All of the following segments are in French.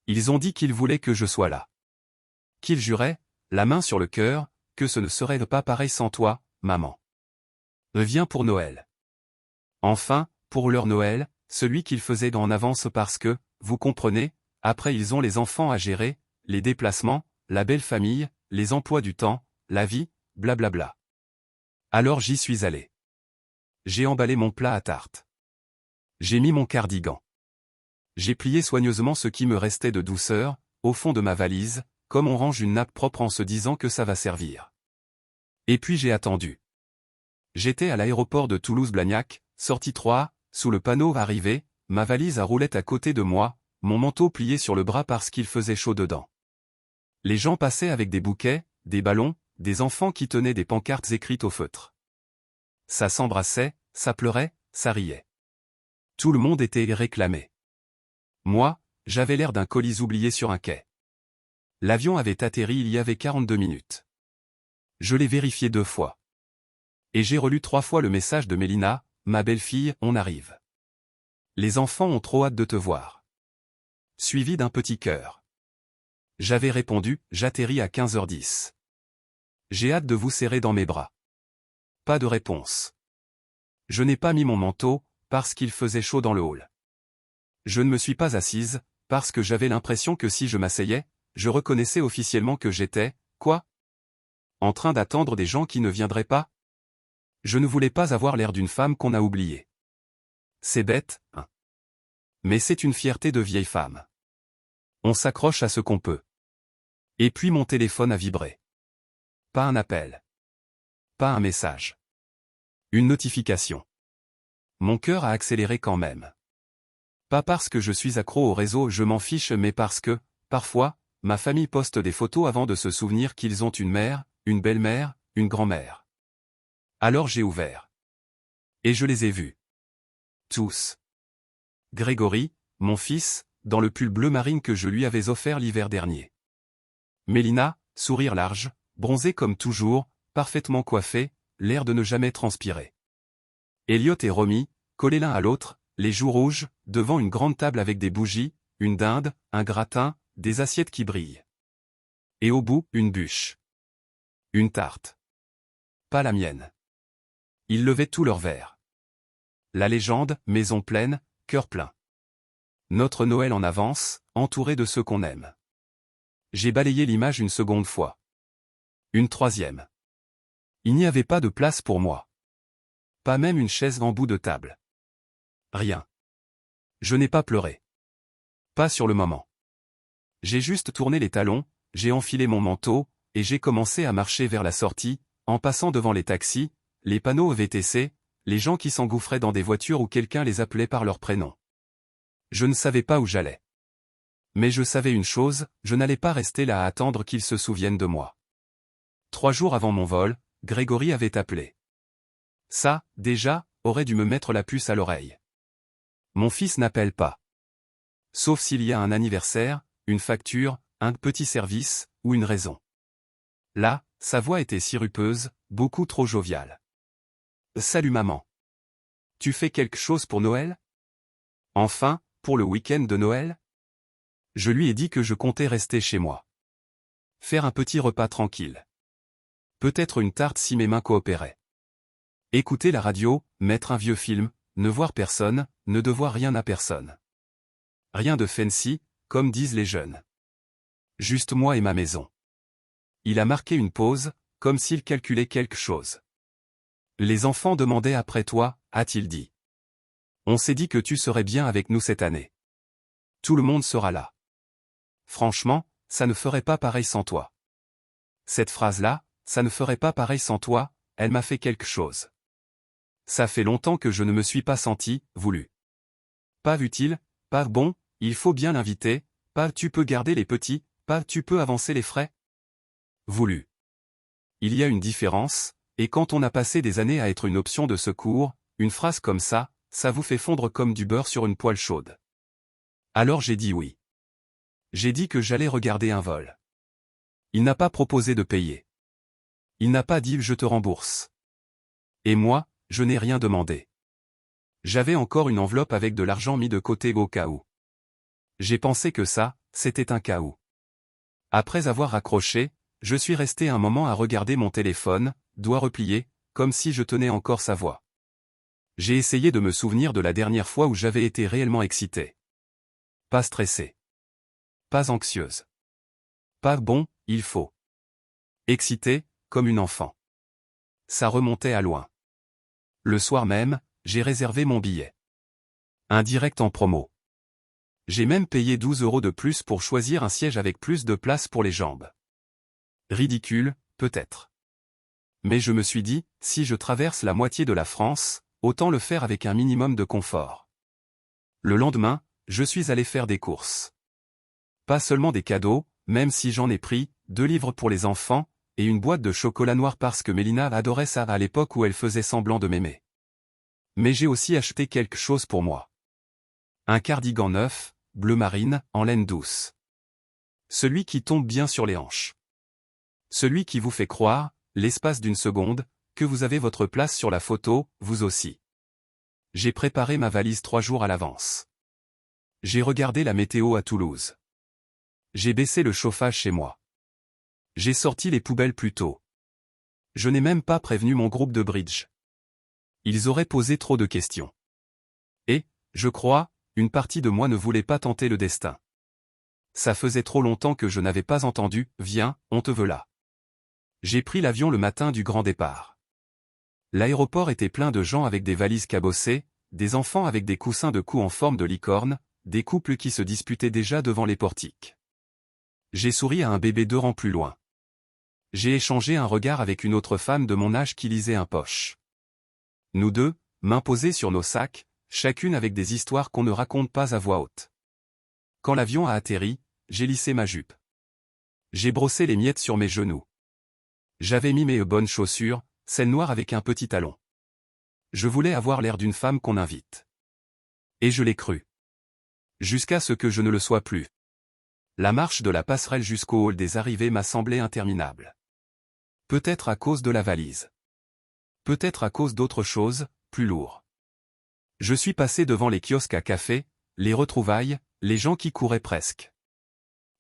Ils ont dit qu'ils voulaient que je sois là. Qu'ils juraient, la main sur le cœur, que ce ne serait pas pareil sans toi, maman. Viens pour Noël. Enfin, pour leur Noël, celui qu'ils faisaient en avance parce que, vous comprenez, après ils ont les enfants à gérer, les déplacements, la belle famille, les emplois du temps, la vie, blablabla. Alors j'y suis allé. J'ai emballé mon plat à tarte. J'ai mis mon cardigan. J'ai plié soigneusement ce qui me restait de douceur, au fond de ma valise, comme on range une nappe propre en se disant que ça va servir. Et puis j'ai attendu. J'étais à l'aéroport de Toulouse-Blagnac, sortie 3, sous le panneau arrivé, ma valise à roulettes à côté de moi, mon manteau plié sur le bras parce qu'il faisait chaud dedans. Les gens passaient avec des bouquets, des ballons, des enfants qui tenaient des pancartes écrites au feutre. Ça s'embrassait, ça pleurait, ça riait. Tout le monde était réclamé. Moi, j'avais l'air d'un colis oublié sur un quai. L'avion avait atterri il y avait 42 minutes. Je l'ai vérifié 2 fois. Et j'ai relu 3 fois le message de Mélina, ma belle-fille, on arrive. Les enfants ont trop hâte de te voir. Suivi d'un petit cœur. J'avais répondu, j'atterris à 15h10. J'ai hâte de vous serrer dans mes bras. Pas de réponse. Je n'ai pas mis mon manteau, parce qu'il faisait chaud dans le hall. Je ne me suis pas assise, parce que j'avais l'impression que si je m'asseyais, je reconnaissais officiellement que j'étais, quoi? En train d'attendre des gens qui ne viendraient pas? Je ne voulais pas avoir l'air d'une femme qu'on a oubliée. C'est bête, hein. Mais c'est une fierté de vieille femme. On s'accroche à ce qu'on peut. Et puis mon téléphone a vibré. Pas un appel. Pas un message. Une notification. Mon cœur a accéléré quand même. Pas parce que je suis accro au réseau, je m'en fiche, mais parce que, parfois, ma famille poste des photos avant de se souvenir qu'ils ont une mère, une belle-mère, une grand-mère. Alors j'ai ouvert. Et je les ai vus. Tous. Grégory, mon fils, dans le pull bleu marine que je lui avais offert l'hiver dernier. Mélina, sourire large, bronzée comme toujours, parfaitement coiffée, l'air de ne jamais transpirer. Elliot et Romy, collés l'un à l'autre, les joues rouges, devant une grande table avec des bougies, une dinde, un gratin, des assiettes qui brillent. Et au bout, une bûche. Une tarte. Pas la mienne. Ils levaient tous leurs verres. La légende, maison pleine, cœur plein. Notre Noël en avance, entouré de ceux qu'on aime. J'ai balayé l'image une seconde fois. Une troisième. Il n'y avait pas de place pour moi. Pas même une chaise en bout de table. Rien. Je n'ai pas pleuré. Pas sur le moment. J'ai juste tourné les talons, j'ai enfilé mon manteau, et j'ai commencé à marcher vers la sortie, en passant devant les taxis, les panneaux VTC, les gens qui s'engouffraient dans des voitures où quelqu'un les appelait par leur prénom. Je ne savais pas où j'allais. Mais je savais une chose, je n'allais pas rester là à attendre qu'ils se souviennent de moi. 3 jours avant mon vol, Grégory avait appelé. Ça, déjà, aurait dû me mettre la puce à l'oreille. Mon fils n'appelle pas. Sauf s'il y a un anniversaire, une facture, un petit service, ou une raison. Là, sa voix était sirupeuse, beaucoup trop joviale. Salut maman. Tu fais quelque chose pour Noël? Enfin, pour le week-end de Noël? Je lui ai dit que je comptais rester chez moi. Faire un petit repas tranquille. Peut-être une tarte si mes mains coopéraient. Écouter la radio, mettre un vieux film, ne voir personne, ne devoir rien à personne. Rien de fancy, comme disent les jeunes. Juste moi et ma maison. Il a marqué une pause, comme s'il calculait quelque chose. Les enfants demandaient après toi, a-t-il dit. On s'est dit que tu serais bien avec nous cette année. Tout le monde sera là. Franchement, ça ne ferait pas pareil sans toi. Cette phrase-là, ça ne ferait pas pareil sans toi, elle m'a fait quelque chose. Ça fait longtemps que je ne me suis pas senti, voulu. Pas utile, pas bon, il faut bien l'inviter, pas tu peux garder les petits, pas tu peux avancer les frais. Voulu. Il y a une différence, et quand on a passé des années à être une option de secours, une phrase comme ça vous fait fondre comme du beurre sur une poêle chaude. Alors j'ai dit oui. J'ai dit que j'allais regarder un vol. Il n'a pas proposé de payer. Il n'a pas dit je te rembourse. Et moi, je n'ai rien demandé. J'avais encore une enveloppe avec de l'argent mis de côté au cas où. J'ai pensé que ça c'était un chaos. Après avoir raccroché, je suis resté un moment à regarder mon téléphone, doigts repliés, comme si je tenais encore sa voix. J'ai essayé de me souvenir de la dernière fois où j'avais été réellement excité. Pas stressé. Pas anxieuse. Pas bon, il faut. Excité, comme une enfant. Ça remontait à loin. Le soir même, j'ai réservé mon billet. Un direct en promo. J'ai même payé 12 € de plus pour choisir un siège avec plus de place pour les jambes. Ridicule, peut-être. Mais je me suis dit, si je traverse la moitié de la France, autant le faire avec un minimum de confort. Le lendemain, je suis allé faire des courses. Pas seulement des cadeaux, même si j'en ai pris, 2 livres pour les enfants, et une boîte de chocolat noir parce que Mélina adorait ça à l'époque où elle faisait semblant de m'aimer. Mais j'ai aussi acheté quelque chose pour moi. Un cardigan neuf, bleu marine, en laine douce. Celui qui tombe bien sur les hanches. Celui qui vous fait croire, l'espace d'une seconde, que vous avez votre place sur la photo, vous aussi. J'ai préparé ma valise 3 jours à l'avance. J'ai regardé la météo à Toulouse. J'ai baissé le chauffage chez moi. J'ai sorti les poubelles plus tôt. Je n'ai même pas prévenu mon groupe de bridge. Ils auraient posé trop de questions. Et, je crois, une partie de moi ne voulait pas tenter le destin. Ça faisait trop longtemps que je n'avais pas entendu « Viens, on te veut là ». J'ai pris l'avion le matin du grand départ. L'aéroport était plein de gens avec des valises cabossées, des enfants avec des coussins de cou en forme de licorne, des couples qui se disputaient déjà devant les portiques. J'ai souri à un bébé 2 rangs plus loin. J'ai échangé un regard avec une autre femme de mon âge qui lisait un poche. Nous deux, mains posées sur nos sacs, chacune avec des histoires qu'on ne raconte pas à voix haute. Quand l'avion a atterri, j'ai lissé ma jupe. J'ai brossé les miettes sur mes genoux. J'avais mis mes bonnes chaussures, celles noires avec un petit talon. Je voulais avoir l'air d'une femme qu'on invite. Et je l'ai cru. Jusqu'à ce que je ne le sois plus. La marche de la passerelle jusqu'au hall des arrivées m'a semblé interminable. Peut-être à cause de la valise. Peut-être à cause d'autre chose, plus lourd. Je suis passé devant les kiosques à café, les retrouvailles, les gens qui couraient presque.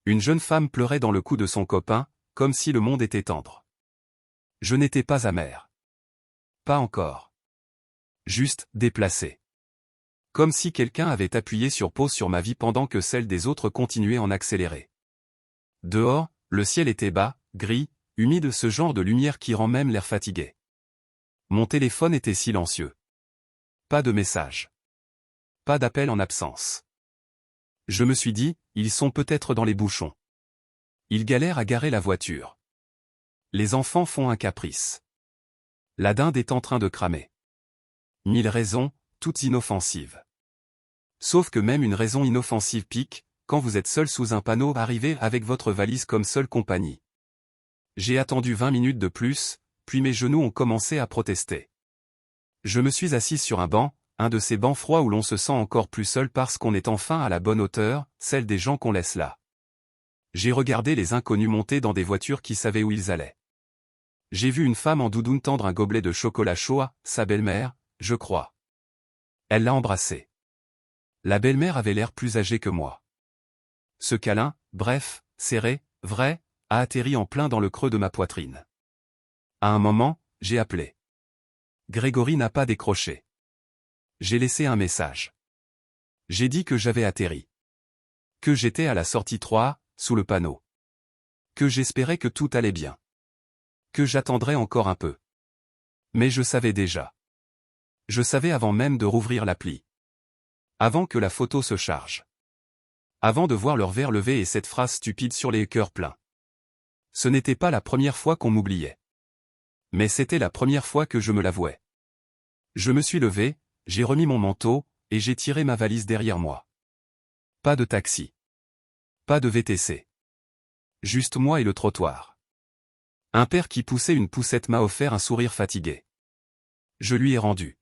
Une jeune femme pleurait dans le cou de son copain, comme si le monde était tendre. Je n'étais pas amer. Pas encore. Juste déplacé. Comme si quelqu'un avait appuyé sur pause sur ma vie pendant que celle des autres continuait en accéléré. Dehors, le ciel était bas, gris, humide, ce genre de lumière qui rend même l'air fatigué. Mon téléphone était silencieux. Pas de message. Pas d'appel en absence. Je me suis dit, ils sont peut-être dans les bouchons. Ils galèrent à garer la voiture. Les enfants font un caprice. La dinde est en train de cramer. 1000 raisons, toutes inoffensives. Sauf que même une raison inoffensive pique, quand vous êtes seul sous un panneau arrivé avec votre valise comme seule compagnie. J'ai attendu 20 minutes de plus, puis mes genoux ont commencé à protester. Je me suis assis sur un banc, un de ces bancs froids où l'on se sent encore plus seul parce qu'on est enfin à la bonne hauteur, celle des gens qu'on laisse là. J'ai regardé les inconnus monter dans des voitures qui savaient où ils allaient. J'ai vu une femme en doudoune tendre un gobelet de chocolat chaud à sa belle-mère, je crois. Elle l'a embrassée. La belle-mère avait l'air plus âgée que moi. Ce câlin, bref, serré, vrai, a atterri en plein dans le creux de ma poitrine. À un moment, j'ai appelé. Grégory n'a pas décroché. J'ai laissé un message. J'ai dit que j'avais atterri. Que j'étais à la sortie 3, sous le panneau. Que j'espérais que tout allait bien. Que j'attendrais encore un peu. Mais je savais déjà. Je savais avant même de rouvrir l'appli. Avant que la photo se charge. Avant de voir leur verre levé et cette phrase stupide sur les cœurs pleins. Ce n'était pas la première fois qu'on m'oubliait. Mais c'était la première fois que je me l'avouais. Je me suis levé, j'ai remis mon manteau, et j'ai tiré ma valise derrière moi. Pas de taxi. Pas de VTC. Juste moi et le trottoir. Un père qui poussait une poussette m'a offert un sourire fatigué. Je lui ai rendu.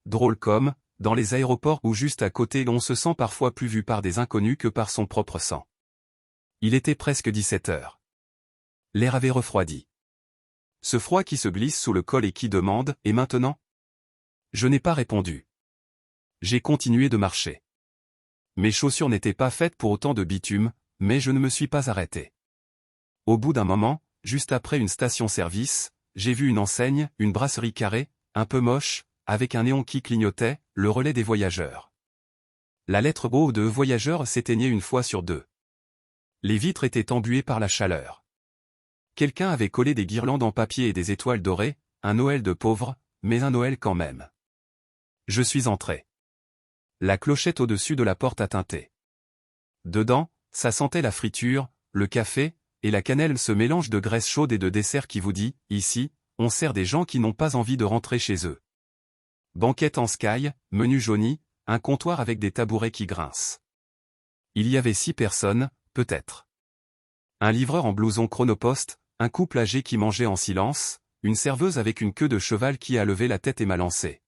Drôle comme, dans les aéroports où juste à côté on se sent parfois plus vu par des inconnus que par son propre sang. Il était presque 17 heures. L'air avait refroidi. Ce froid qui se glisse sous le col et qui demande « Et maintenant ?» Je n'ai pas répondu. J'ai continué de marcher. Mes chaussures n'étaient pas faites pour autant de bitume, mais je ne me suis pas arrêté. Au bout d'un moment, juste après une station-service, j'ai vu une enseigne, une brasserie carrée, un peu moche, avec un néon qui clignotait, le relais des voyageurs. La lettre O de voyageurs s'éteignait une fois sur deux. Les vitres étaient embuées par la chaleur. Quelqu'un avait collé des guirlandes en papier et des étoiles dorées, un Noël de pauvres, mais un Noël quand même. Je suis entré. La clochette au-dessus de la porte a tinté. Dedans, ça sentait la friture, le café, et la cannelle, ce mélange de graisse chaude et de dessert qui vous dit, ici, on sert des gens qui n'ont pas envie de rentrer chez eux. Banquette en sky, menu jauni, un comptoir avec des tabourets qui grincent. Il y avait 6 personnes, peut-être. Un livreur en blouson Chronopost, un couple âgé qui mangeait en silence, une serveuse avec une queue de cheval qui a levé la tête et m'a lancé.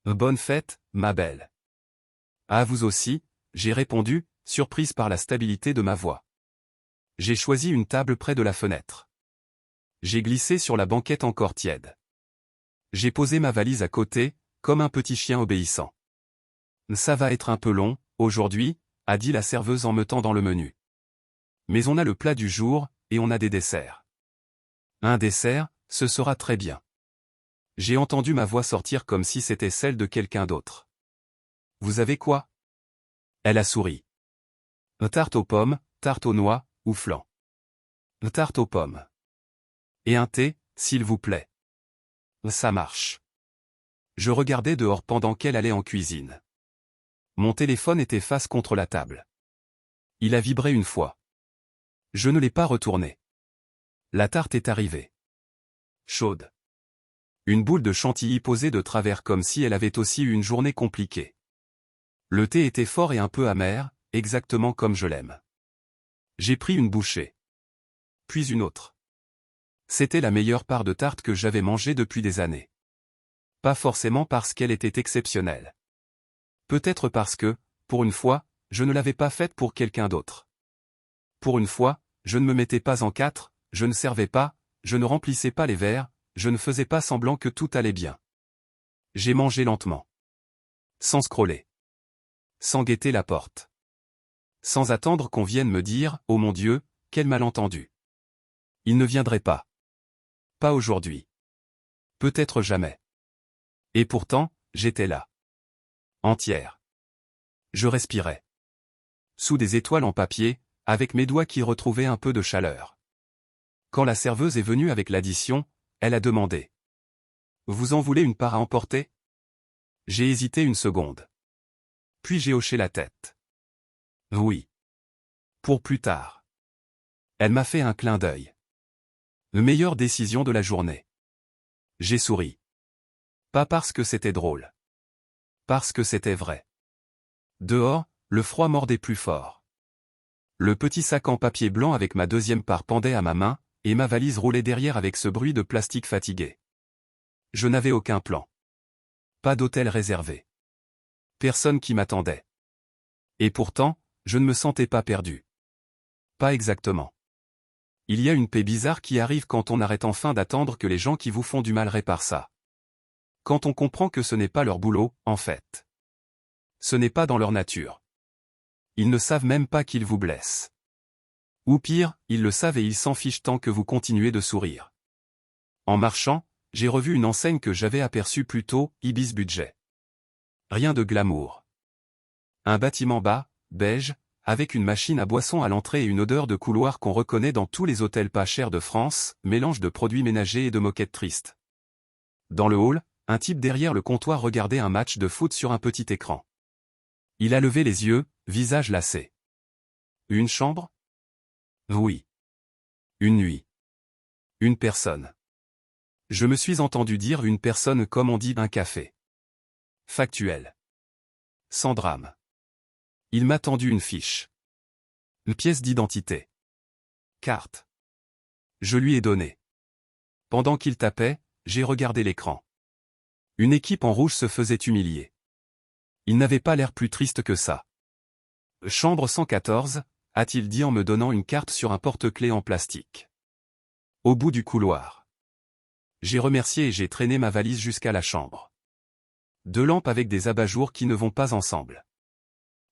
Bonne fête, ma belle. À vous aussi, j'ai répondu, surprise par la stabilité de ma voix. J'ai choisi une table près de la fenêtre. J'ai glissé sur la banquette encore tiède. J'ai posé ma valise à côté, comme un petit chien obéissant. Ça va être un peu long, aujourd'hui, a dit la serveuse en me tendant le menu. Mais on a le plat du jour, et on a des desserts. Un dessert, ce sera très bien. J'ai entendu ma voix sortir comme si c'était celle de quelqu'un d'autre. Vous avez quoi? Elle a souri. Tarte aux pommes, tarte aux noix, ou flan. Tarte aux pommes. Et un thé, s'il vous plaît. Ça marche. Je regardais dehors pendant qu'elle allait en cuisine. Mon téléphone était face contre la table. Il a vibré une fois. Je ne l'ai pas retourné. La tarte est arrivée. Chaude. Une boule de chantilly posée de travers comme si elle avait aussi eu une journée compliquée. Le thé était fort et un peu amer, exactement comme je l'aime. J'ai pris une bouchée. Puis une autre. C'était la meilleure part de tarte que j'avais mangée depuis des années. Pas forcément parce qu'elle était exceptionnelle. Peut-être parce que, pour une fois, je ne l'avais pas faite pour quelqu'un d'autre. Pour une fois, je ne me mettais pas en quatre, je ne servais pas, je ne remplissais pas les verres, je ne faisais pas semblant que tout allait bien. J'ai mangé lentement. Sans scroller. Sans guetter la porte. Sans attendre qu'on vienne me dire, oh mon Dieu, quel malentendu. Il ne viendrait pas. Pas aujourd'hui. Peut-être jamais. Et pourtant, j'étais là. Entière. Je respirais. Sous des étoiles en papier, avec mes doigts qui retrouvaient un peu de chaleur. Quand la serveuse est venue avec l'addition, elle a demandé. Vous en voulez une part à emporter? J'ai hésité une seconde. Puis j'ai hoché la tête. Oui. Pour plus tard. Elle m'a fait un clin d'œil. Meilleure décision de la journée. J'ai souri. Pas parce que c'était drôle. Parce que c'était vrai. Dehors, le froid mordait plus fort. Le petit sac en papier blanc avec ma deuxième part pendait à ma main, et ma valise roulait derrière avec ce bruit de plastique fatigué. Je n'avais aucun plan. Pas d'hôtel réservé. Personne qui m'attendait. Et pourtant, je ne me sentais pas perdu. Pas exactement. Il y a une paix bizarre qui arrive quand on arrête enfin d'attendre que les gens qui vous font du mal réparent ça. Quand on comprend que ce n'est pas leur boulot, en fait. Ce n'est pas dans leur nature. Ils ne savent même pas qu'ils vous blessent. Ou pire, ils le savent et ils s'en fichent tant que vous continuez de sourire. En marchant, j'ai revu une enseigne que j'avais aperçue plus tôt, Ibis Budget. Rien de glamour. Un bâtiment bas, beige, avec une machine à boisson à l'entrée et une odeur de couloir qu'on reconnaît dans tous les hôtels pas chers de France, mélange de produits ménagers et de moquettes tristes. Dans le hall, un type derrière le comptoir regardait un match de foot sur un petit écran. Il a levé les yeux, visage lassé. Une chambre? Oui. Une nuit. Une personne. Je me suis entendu dire une personne comme on dit un café. Factuel. Sans drame. Il m'a tendu une fiche. Une pièce d'identité. Carte. Je lui ai donné. Pendant qu'il tapait, j'ai regardé l'écran. Une équipe en rouge se faisait humilier. Il n'avait pas l'air plus triste que ça. Chambre 114, a-t-il dit en me donnant une carte sur un porte-clés en plastique. Au bout du couloir. J'ai remercié et j'ai traîné ma valise jusqu'à la chambre. 2 lampes avec des abat-jours qui ne vont pas ensemble.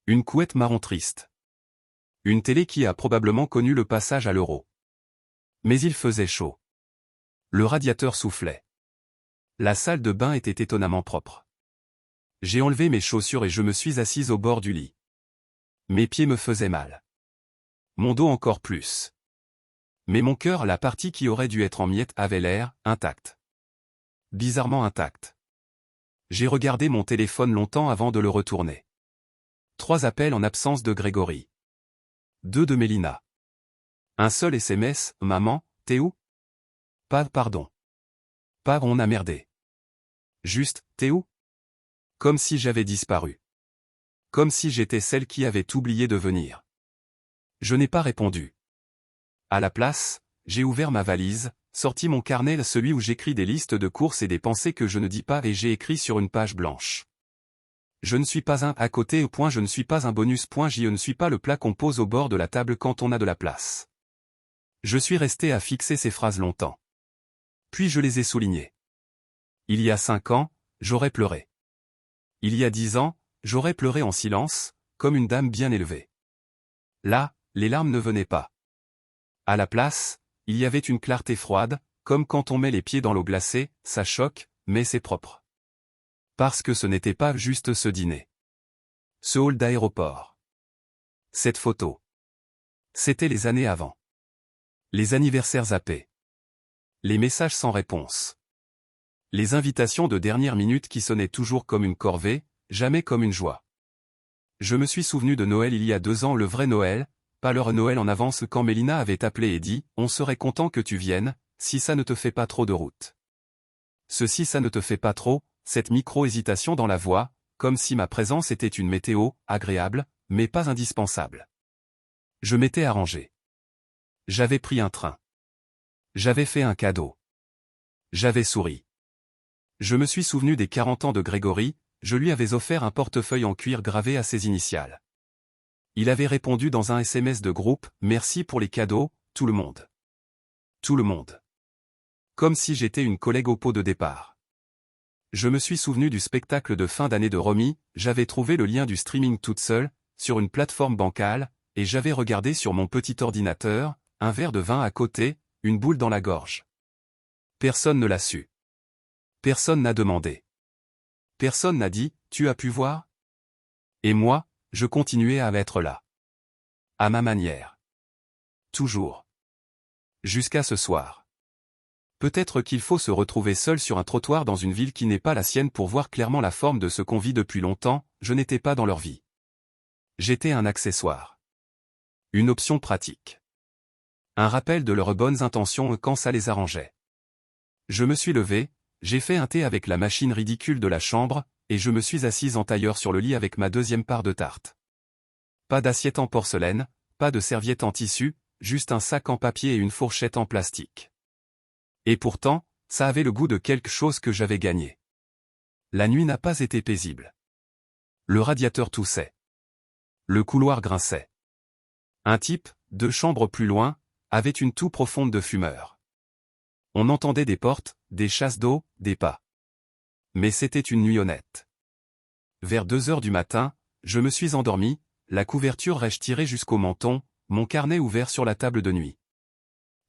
Une couette marron triste. Une télé qui a probablement connu le passage à l'euro. Mais il faisait chaud. Le radiateur soufflait. La salle de bain était étonnamment propre. J'ai enlevé mes chaussures et je me suis assise au bord du lit. Mes pieds me faisaient mal. Mon dos encore plus. Mais mon cœur, la partie qui aurait dû être en miettes, avait l'air intacte. Bizarrement intacte. J'ai regardé mon téléphone longtemps avant de le retourner. 3 appels en absence de Grégory. 2 de Mélina. Un seul SMS, maman, t'es où? Pas pardon. Pas on a merdé. Juste, t'es où? Comme si j'avais disparu. Comme si j'étais celle qui avait oublié de venir. Je n'ai pas répondu. À la place, j'ai ouvert ma valise, sorti mon carnet, celui où j'écris des listes de courses et des pensées que je ne dis pas, et j'ai écrit sur une page blanche. Je ne suis pas un à côté, point, je ne suis pas un bonus, point, je ne suis pas le plat qu'on pose au bord de la table quand on a de la place. Je suis resté à fixer ces phrases longtemps. Puis je les ai soulignées. Il y a 5 ans, j'aurais pleuré. Il y a 10 ans, j'aurais pleuré en silence, comme une dame bien élevée. Là, les larmes ne venaient pas. À la place, il y avait une clarté froide, comme quand on met les pieds dans l'eau glacée, ça choque, mais c'est propre. Parce que ce n'était pas juste ce dîner. Ce hall d'aéroport. Cette photo. C'était les années avant. Les anniversaires zappés. Les messages sans réponse. Les invitations de dernière minute qui sonnaient toujours comme une corvée, jamais comme une joie. Je me suis souvenu de Noël il y a 2 ans, le vrai Noël, pas leur Noël en avance, quand Mélina avait appelé et dit « On serait content que tu viennes, si ça ne te fait pas trop de route. » Si ça ne te fait pas trop, cette micro-hésitation dans la voix, comme si ma présence était une météo, agréable, mais pas indispensable. Je m'étais arrangé. J'avais pris un train. J'avais fait un cadeau. J'avais souri. Je me suis souvenu des 40 ans de Grégory, je lui avais offert un portefeuille en cuir gravé à ses initiales. Il avait répondu dans un SMS de groupe « Merci pour les cadeaux, tout le monde. » Tout le monde. Comme si j'étais une collègue au pot de départ. Je me suis souvenu du spectacle de fin d'année de Romy, j'avais trouvé le lien du streaming toute seule, sur une plateforme bancale, et j'avais regardé sur mon petit ordinateur, un verre de vin à côté, une boule dans la gorge. Personne ne l'a su. Personne n'a demandé. Personne n'a dit « Tu as pu voir ?» Et moi, je continuais à être là. À ma manière. Toujours. Jusqu'à ce soir. Peut-être qu'il faut se retrouver seul sur un trottoir dans une ville qui n'est pas la sienne pour voir clairement la forme de ce qu'on vit depuis longtemps, je n'étais pas dans leur vie. J'étais un accessoire. Une option pratique. Un rappel de leurs bonnes intentions quand ça les arrangeait. Je me suis levé, j'ai fait un thé avec la machine ridicule de la chambre, et je me suis assise en tailleur sur le lit avec ma 2e part de tarte. Pas d'assiette en porcelaine, pas de serviette en tissu, juste un sac en papier et une fourchette en plastique. Et pourtant, ça avait le goût de quelque chose que j'avais gagné. La nuit n'a pas été paisible. Le radiateur toussait. Le couloir grinçait. Un type, 2 chambres plus loin, avait une toux profonde de fumeur. On entendait des portes, des chasses d'eau, des pas. Mais c'était une nuit honnête. Vers 2 heures du matin, je me suis endormi, la couverture rêche tirée jusqu'au menton, mon carnet ouvert sur la table de nuit.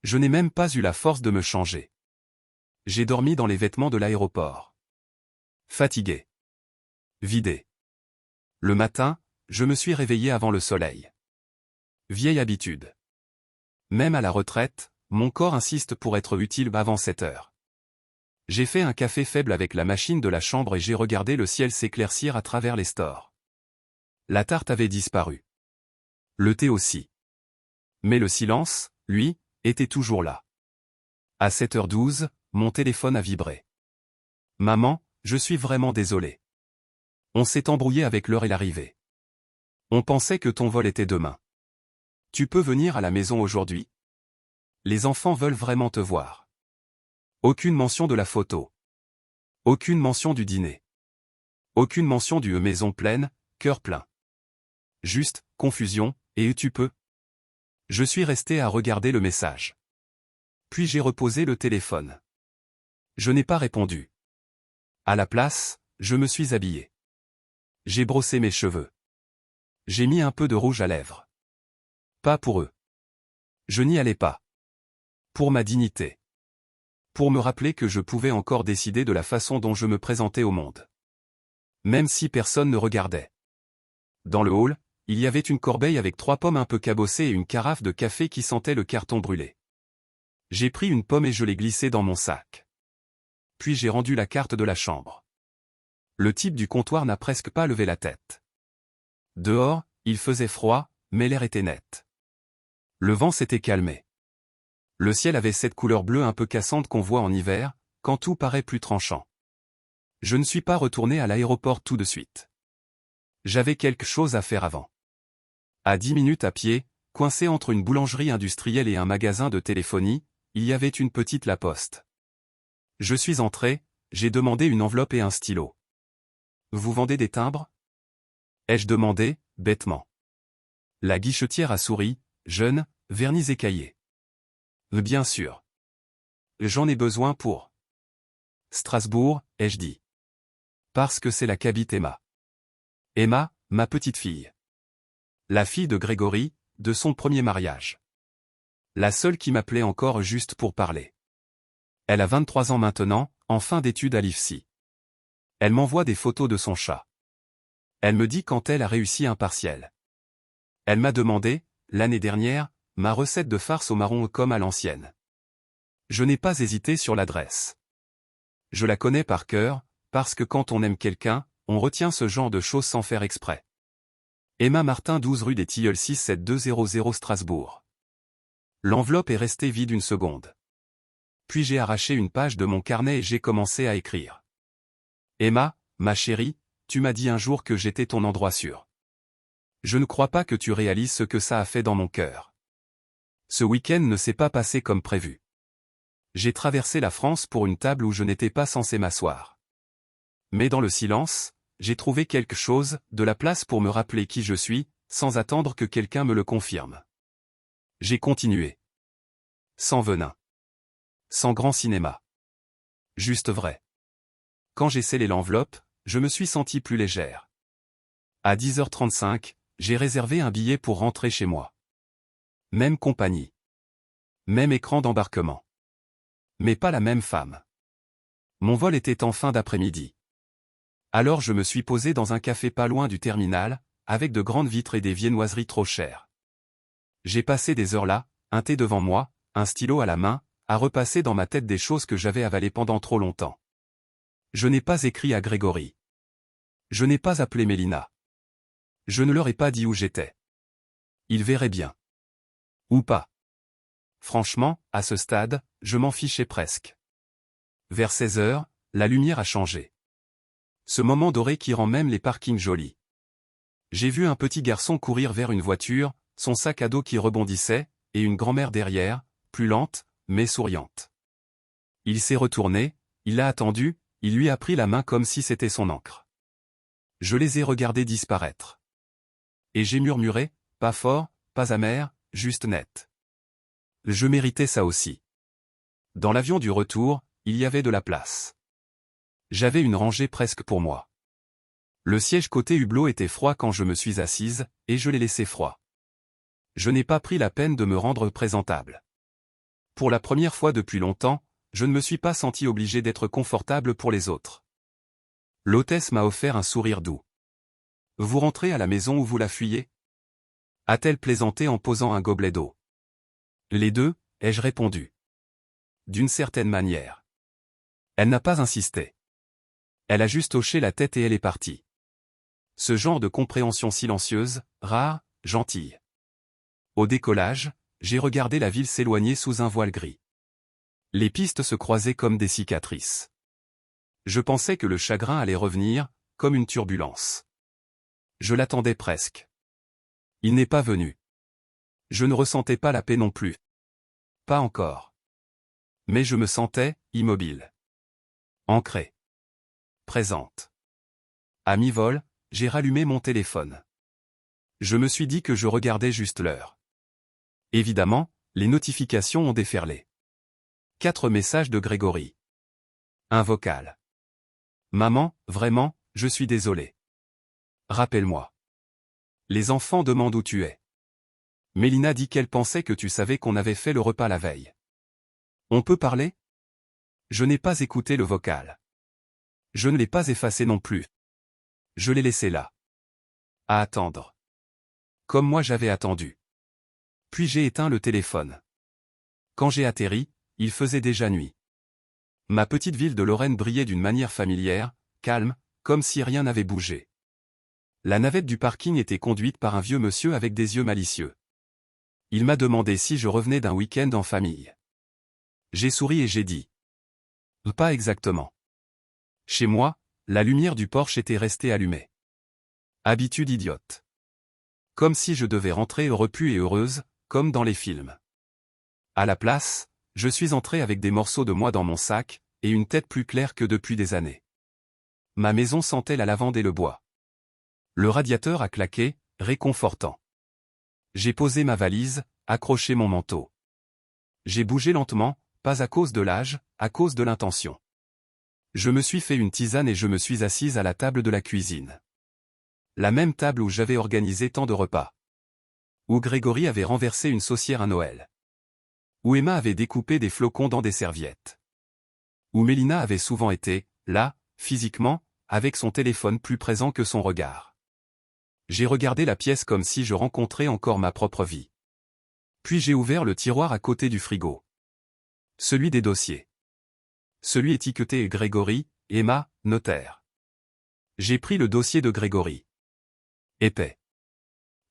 Je n'ai même pas eu la force de me changer. J'ai dormi dans les vêtements de l'aéroport. Fatigué. Vidé. Le matin, je me suis réveillé avant le soleil. Vieille habitude. Même à la retraite, mon corps insiste pour être utile avant 7 heures. J'ai fait un café faible avec la machine de la chambre et j'ai regardé le ciel s'éclaircir à travers les stores. La tarte avait disparu. Le thé aussi. Mais le silence, lui, était toujours là. À 7h12, mon téléphone a vibré. Maman, je suis vraiment désolé. On s'est embrouillé avec l'heure et l'arrivée. On pensait que ton vol était demain. Tu peux venir à la maison aujourd'hui? Les enfants veulent vraiment te voir. Aucune mention de la photo. Aucune mention du dîner. Aucune mention du maison pleine, cœur plein. Juste, confusion, et tu peux? Je suis resté à regarder le message. Puis j'ai reposé le téléphone. Je n'ai pas répondu. À la place, je me suis habillé. J'ai brossé mes cheveux. J'ai mis un peu de rouge à lèvres. Pas pour eux. Je n'y allais pas. Pour ma dignité. Pour me rappeler que je pouvais encore décider de la façon dont je me présentais au monde. Même si personne ne regardait. Dans le hall, il y avait une corbeille avec 3 pommes un peu cabossées et une carafe de café qui sentait le carton brûlé. J'ai pris une pomme et je l'ai glissée dans mon sac. Puis j'ai rendu la carte de la chambre. Le type du comptoir n'a presque pas levé la tête. Dehors, il faisait froid, mais l'air était net. Le vent s'était calmé. Le ciel avait cette couleur bleue un peu cassante qu'on voit en hiver, quand tout paraît plus tranchant. Je ne suis pas retourné à l'aéroport tout de suite. J'avais quelque chose à faire avant. À 10 minutes à pied, coincé entre une boulangerie industrielle et un magasin de téléphonie, il y avait une petite La Poste. Je suis entré, j'ai demandé une enveloppe et un stylo. « Vous vendez des timbres ?» ai-je demandé, bêtement. La guichetière a souri, jeune, vernis écaillé. « Bien sûr. J'en ai besoin pour Strasbourg, ai-je dit. Parce que c'est là qu'habite Emma. Emma, ma petite fille. La fille de Grégory, de son premier mariage. La seule qui m'appelait encore juste pour parler. Elle a 23 ans maintenant, en fin d'études à l'IFSI. Elle m'envoie des photos de son chat. Elle me dit quand elle a réussi un partiel. Elle m'a demandé, l'année dernière, ma recette de farce au marron comme à l'ancienne. Je n'ai pas hésité sur l'adresse. Je la connais par cœur, parce que quand on aime quelqu'un, on retient ce genre de choses sans faire exprès. Emma Martin 12 rue des Tilleuls 67200 Strasbourg. L'enveloppe est restée vide une seconde. Puis j'ai arraché une page de mon carnet et j'ai commencé à écrire. Emma, ma chérie, tu m'as dit un jour que j'étais ton endroit sûr. Je ne crois pas que tu réalises ce que ça a fait dans mon cœur. Ce week-end ne s'est pas passé comme prévu. J'ai traversé la France pour une table où je n'étais pas censé m'asseoir. Mais dans le silence, j'ai trouvé quelque chose, de la place pour me rappeler qui je suis, sans attendre que quelqu'un me le confirme. J'ai continué. Sans venin. Sans grand cinéma. Juste vrai. Quand j'ai scellé l'enveloppe, je me suis senti plus légère. À 10h35, j'ai réservé un billet pour rentrer chez moi. Même compagnie. Même écran d'embarquement. Mais pas la même femme. Mon vol était en fin d'après-midi. Alors je me suis posé dans un café pas loin du terminal, avec de grandes vitres et des viennoiseries trop chères. J'ai passé des heures là, un thé devant moi, un stylo à la main, à repasser dans ma tête des choses que j'avais avalées pendant trop longtemps. Je n'ai pas écrit à Grégory. Je n'ai pas appelé Mélina. Je ne leur ai pas dit où j'étais. Ils verraient bien. Ou pas. Franchement, à ce stade, je m'en fichais presque. Vers 16h, la lumière a changé. Ce moment doré qui rend même les parkings jolis. J'ai vu un petit garçon courir vers une voiture, son sac à dos qui rebondissait, et une grand-mère derrière, plus lente, mais souriante. Il s'est retourné, il l'a attendu, il lui a pris la main comme si c'était son encre. Je les ai regardés disparaître. Et j'ai murmuré, pas fort, pas amer, juste net. Je méritais ça aussi. Dans l'avion du retour, il y avait de la place. J'avais une rangée presque pour moi. Le siège côté hublot était froid quand je me suis assise, et je l'ai laissé froid. Je n'ai pas pris la peine de me rendre présentable. Pour la première fois depuis longtemps, je ne me suis pas senti obligé d'être confortable pour les autres. L'hôtesse m'a offert un sourire doux. « Vous rentrez à la maison ou vous la fuyez ?» a-t-elle plaisanté en posant un gobelet d'eau. « Les deux » ai-je répondu. D'une certaine manière. Elle n'a pas insisté. Elle a juste hoché la tête et elle est partie. Ce genre de compréhension silencieuse, rare, gentille. Au décollage, j'ai regardé la ville s'éloigner sous un voile gris. Les pistes se croisaient comme des cicatrices. Je pensais que le chagrin allait revenir, comme une turbulence. Je l'attendais presque. Il n'est pas venu. Je ne ressentais pas la paix non plus. Pas encore. Mais je me sentais, immobile. Ancrée. Présente. À mi-vol, j'ai rallumé mon téléphone. Je me suis dit que je regardais juste l'heure. Évidemment, les notifications ont déferlé. 4 messages de Grégory. Un vocal. Maman, vraiment, je suis désolé. Rappelle-moi. Les enfants demandent où tu es. Mélina dit qu'elle pensait que tu savais qu'on avait fait le repas la veille. On peut parler? Je n'ai pas écouté le vocal. Je ne l'ai pas effacé non plus. Je l'ai laissé là. À attendre. Comme moi j'avais attendu. Puis j'ai éteint le téléphone. Quand j'ai atterri, il faisait déjà nuit. Ma petite ville de Lorraine brillait d'une manière familière, calme, comme si rien n'avait bougé. La navette du parking était conduite par un vieux monsieur avec des yeux malicieux. Il m'a demandé si je revenais d'un week-end en famille. J'ai souri et j'ai dit. Pas exactement. Chez moi, la lumière du Porsche était restée allumée. Habitude idiote. Comme si je devais rentrer heureux et heureuse, comme dans les films. À la place, je suis entré avec des morceaux de moi dans mon sac, et une tête plus claire que depuis des années. Ma maison sentait la lavande et le bois. Le radiateur a claqué, réconfortant. J'ai posé ma valise, accroché mon manteau. J'ai bougé lentement, pas à cause de l'âge, à cause de l'intention. Je me suis fait une tisane et je me suis assise à la table de la cuisine. La même table où j'avais organisé tant de repas. Où Grégory avait renversé une saucière à Noël. Où Emma avait découpé des flocons dans des serviettes. Où Mélina avait souvent été, là, physiquement, avec son téléphone plus présent que son regard. J'ai regardé la pièce comme si je rencontrais encore ma propre vie. Puis j'ai ouvert le tiroir à côté du frigo. Celui des dossiers. Celui étiqueté Grégory, Emma, notaire. J'ai pris le dossier de Grégory. Épais.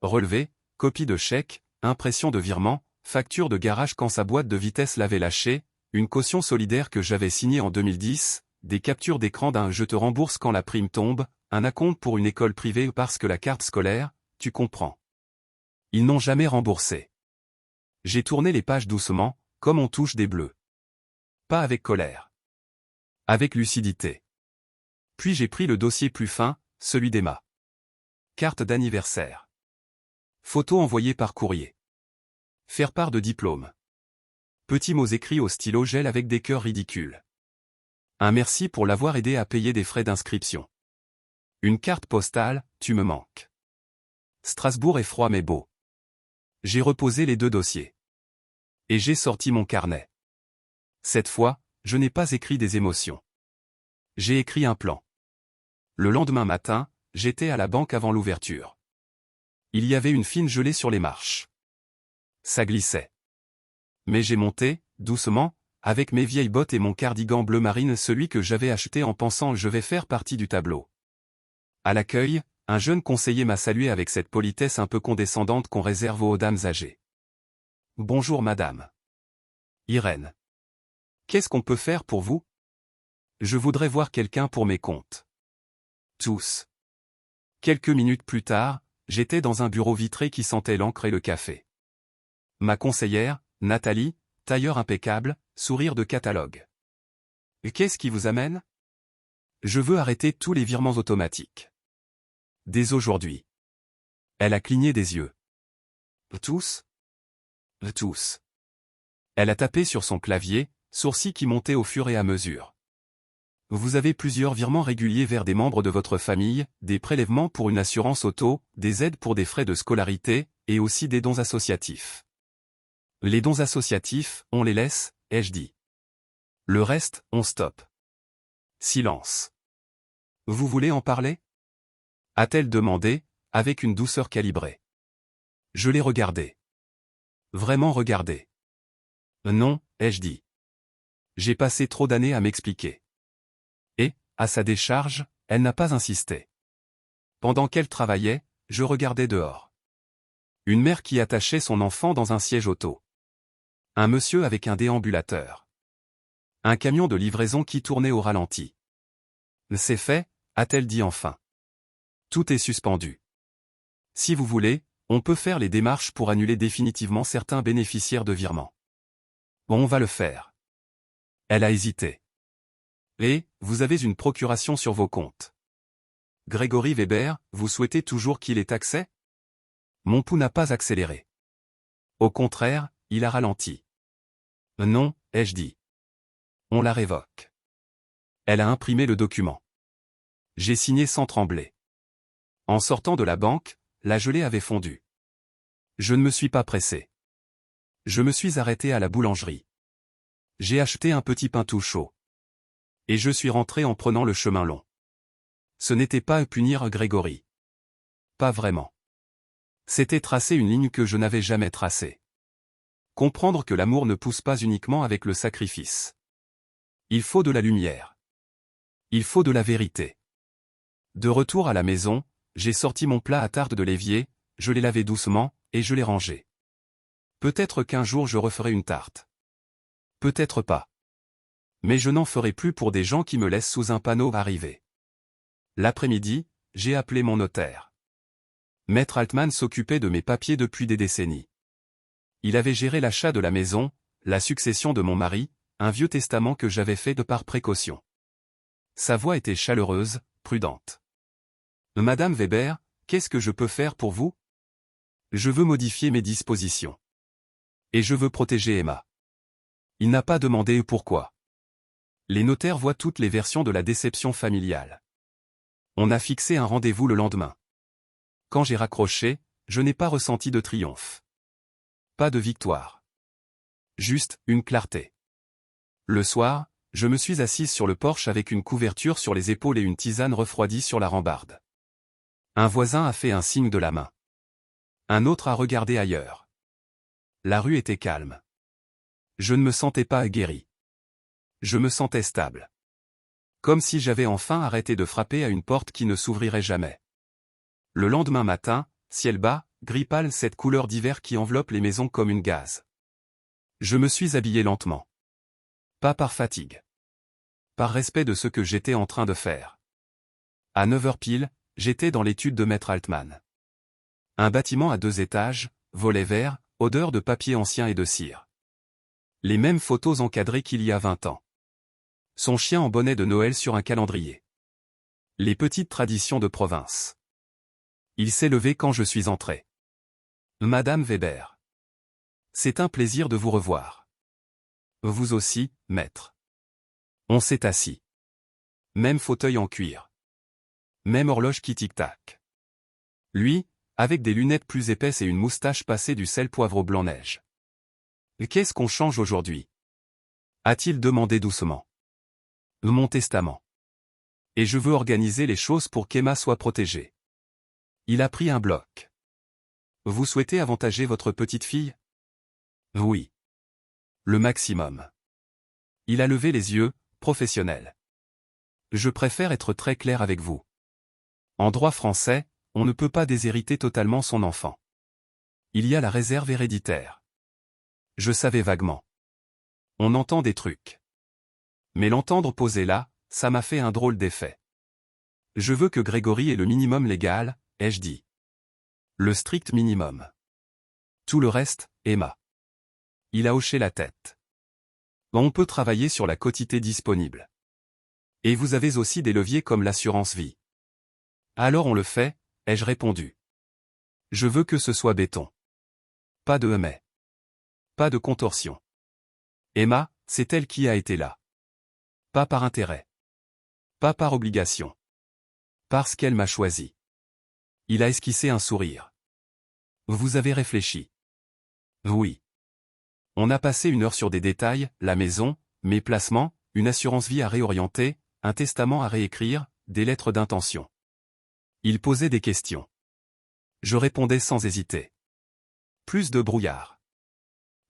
Relevé, copie de chèque, impression de virement, facture de garage quand sa boîte de vitesse l'avait lâché, une caution solidaire que j'avais signée en 2010, des captures d'écran d'un je te rembourse quand la prime tombe, un acompte pour une école privée parce que la carte scolaire, tu comprends. Ils n'ont jamais remboursé. J'ai tourné les pages doucement, comme on touche des bleus. Pas avec colère. Avec lucidité. Puis j'ai pris le dossier plus fin, celui d'Emma. Carte d'anniversaire. Photo envoyée par courrier. Faire part de diplôme. Petits mots écrits au stylo gel avec des cœurs ridicules. Un merci pour l'avoir aidé à payer des frais d'inscription. Une carte postale, tu me manques. Strasbourg est froid mais beau. J'ai reposé les deux dossiers. Et j'ai sorti mon carnet. Cette fois, je n'ai pas écrit des émotions. J'ai écrit un plan. Le lendemain matin, j'étais à la banque avant l'ouverture. Il y avait une fine gelée sur les marches. Ça glissait. Mais j'ai monté, doucement, avec mes vieilles bottes et mon cardigan bleu marine, celui que j'avais acheté en pensant je vais faire partie du tableau. À l'accueil, un jeune conseiller m'a salué avec cette politesse un peu condescendante qu'on réserve aux dames âgées. Bonjour madame. Irène. Qu'est-ce qu'on peut faire pour vous? Je voudrais voir quelqu'un pour mes comptes. Tous. Quelques minutes plus tard, j'étais dans un bureau vitré qui sentait l'encre et le café. Ma conseillère, Nathalie, tailleur impeccable, sourire de catalogue. Qu'est-ce qui vous amène? Je veux arrêter tous les virements automatiques. Dès aujourd'hui. Elle a cligné des yeux. Tous? Tous. Elle a tapé sur son clavier, sourcils qui montaient au fur et à mesure. Vous avez plusieurs virements réguliers vers des membres de votre famille, des prélèvements pour une assurance auto, des aides pour des frais de scolarité, et aussi des dons associatifs. Les dons associatifs, on les laisse, ai-je dit. Le reste, on stoppe. Silence. Vous voulez en parler? A-t-elle demandé, avec une douceur calibrée. Je l'ai regardé. Vraiment regardé. Non, ai-je dit. J'ai passé trop d'années à m'expliquer. Et, à sa décharge, elle n'a pas insisté. Pendant qu'elle travaillait, je regardais dehors. Une mère qui attachait son enfant dans un siège auto. Un monsieur avec un déambulateur. Un camion de livraison qui tournait au ralenti. C'est fait, a-t-elle dit enfin. Tout est suspendu. Si vous voulez, on peut faire les démarches pour annuler définitivement certains bénéficiaires de virements. On va le faire. Elle a hésité. Et, vous avez une procuration sur vos comptes. Grégory Weber, vous souhaitez toujours qu'il ait accès? Mon pouls n'a pas accéléré. Au contraire, il a ralenti. Non, ai-je dit. On la révoque. Elle a imprimé le document. J'ai signé sans trembler. En sortant de la banque, la gelée avait fondu. Je ne me suis pas pressé. Je me suis arrêté à la boulangerie. J'ai acheté un petit pain tout chaud. Et je suis rentré en prenant le chemin long. Ce n'était pas punir Grégory. Pas vraiment. C'était tracer une ligne que je n'avais jamais tracée. Comprendre que l'amour ne pousse pas uniquement avec le sacrifice. Il faut de la lumière. Il faut de la vérité. De retour à la maison, j'ai sorti mon plat à tarte de l'évier, je l'ai lavé doucement, et je l'ai rangé. Peut-être qu'un jour je referai une tarte. Peut-être pas. Mais je n'en ferai plus pour des gens qui me laissent sous un panneau arrivé. L'après-midi, j'ai appelé mon notaire. Maître Altman s'occupait de mes papiers depuis des décennies. Il avait géré l'achat de la maison, la succession de mon mari, un vieux testament que j'avais fait de par précaution. Sa voix était chaleureuse, prudente. « Madame Weber, qu'est-ce que je peux faire pour vous ? Je veux modifier mes dispositions. Et je veux protéger Emma. » Il n'a pas demandé pourquoi. Les notaires voient toutes les versions de la déception familiale. On a fixé un rendez-vous le lendemain. Quand j'ai raccroché, je n'ai pas ressenti de triomphe. Pas de victoire. Juste une clarté. Le soir, je me suis assise sur le porche avec une couverture sur les épaules et une tisane refroidie sur la rambarde. Un voisin a fait un signe de la main. Un autre a regardé ailleurs. La rue était calme. Je ne me sentais pas guéri. Je me sentais stable. Comme si j'avais enfin arrêté de frapper à une porte qui ne s'ouvrirait jamais. Le lendemain matin, ciel bas, gris pâle, cette couleur d'hiver qui enveloppe les maisons comme une gaze. Je me suis habillé lentement. Pas par fatigue. Par respect de ce que j'étais en train de faire. À 9h pile, j'étais dans l'étude de Maître Altman. Un bâtiment à 2 étages, volets verts, odeur de papier ancien et de cire. Les mêmes photos encadrées qu'il y a 20 ans. Son chien en bonnet de Noël sur un calendrier. Les petites traditions de province. Il s'est levé quand je suis entré. Madame Weber. C'est un plaisir de vous revoir. Vous aussi, maître. On s'est assis. Même fauteuil en cuir. Même horloge qui tic-tac. Lui, avec des lunettes plus épaisses et une moustache passée du sel poivre blanc-neige. Qu'est-ce qu'on change aujourd'hui ? A-t-il demandé doucement. Mon testament. Et je veux organiser les choses pour qu'Emma soit protégée. Il a pris un bloc. Vous souhaitez avantager votre petite fille ? Oui. Le maximum. Il a levé les yeux, professionnel. Je préfère être très clair avec vous. En droit français, on ne peut pas déshériter totalement son enfant. Il y a la réserve héréditaire. Je savais vaguement. On entend des trucs. Mais l'entendre poser là, ça m'a fait un drôle d'effet. Je veux que Grégory ait le minimum légal, ai-je dit. Le strict minimum. Tout le reste, Emma. Il a hoché la tête. On peut travailler sur la quotité disponible. Et vous avez aussi des leviers comme l'assurance vie. Alors on le fait, ai-je répondu. Je veux que ce soit béton. Pas de mais. Pas de contorsion. Emma, c'est elle qui a été là. Pas par intérêt. Pas par obligation. Parce qu'elle m'a choisi. Il a esquissé un sourire. Vous avez réfléchi. Oui. On a passé 1 heure sur des détails, la maison, mes placements, une assurance vie à réorienter, un testament à réécrire, des lettres d'intention. Il posait des questions. Je répondais sans hésiter. Plus de brouillard.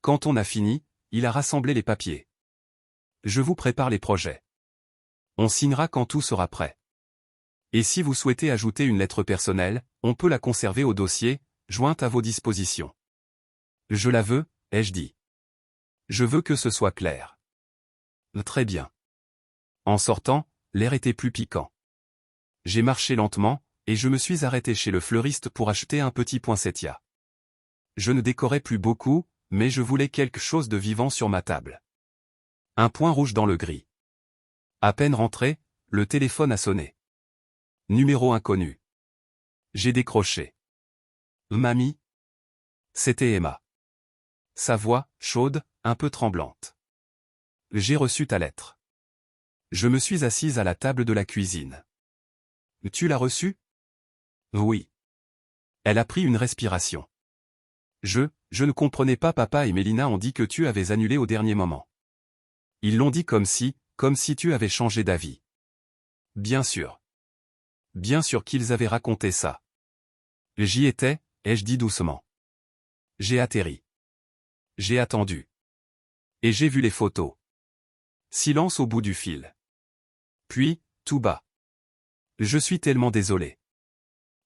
Quand on a fini, il a rassemblé les papiers. Je vous prépare les projets. On signera quand tout sera prêt. Et si vous souhaitez ajouter une lettre personnelle, on peut la conserver au dossier, jointe à vos dispositions. Je la veux, ai-je dit. Je veux que ce soit clair. Très bien. En sortant, l'air était plus piquant. J'ai marché lentement, et je me suis arrêté chez le fleuriste pour acheter un petit poinsettia. Je ne décorais plus beaucoup, mais je voulais quelque chose de vivant sur ma table. Un point rouge dans le gris. À peine rentré, le téléphone a sonné. Numéro inconnu. J'ai décroché. Mamie ? C'était Emma. Sa voix, chaude, un peu tremblante. J'ai reçu ta lettre. Je me suis assise à la table de la cuisine. Tu l'as reçue ? Oui. Elle a pris une respiration. Je ne comprenais pas. Papa et Mélina ont dit que tu avais annulé au dernier moment. Ils l'ont dit comme si tu avais changé d'avis. Bien sûr. Bien sûr qu'ils avaient raconté ça. J'y étais, ai-je dit doucement. J'ai atterri. J'ai attendu. Et j'ai vu les photos. Silence au bout du fil. Puis, tout bas. Je suis tellement désolé.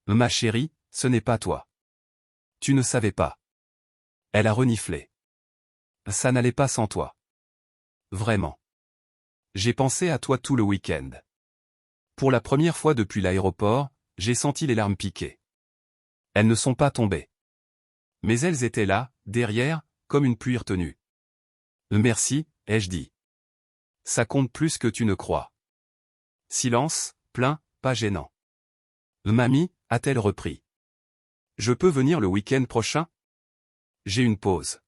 Ma chérie, ce n'est pas toi. Tu ne savais pas. Elle a reniflé. Ça n'allait pas sans toi. Vraiment. J'ai pensé à toi tout le week-end. Pour la première fois depuis l'aéroport, j'ai senti les larmes piquer. Elles ne sont pas tombées. Mais elles étaient là, derrière, comme une pluie retenue. Merci, ai-je dit. Ça compte plus que tu ne crois. Silence, plein, pas gênant. Mamie, a-t-elle repris. Je peux venir le week-end prochain? J'ai une pause.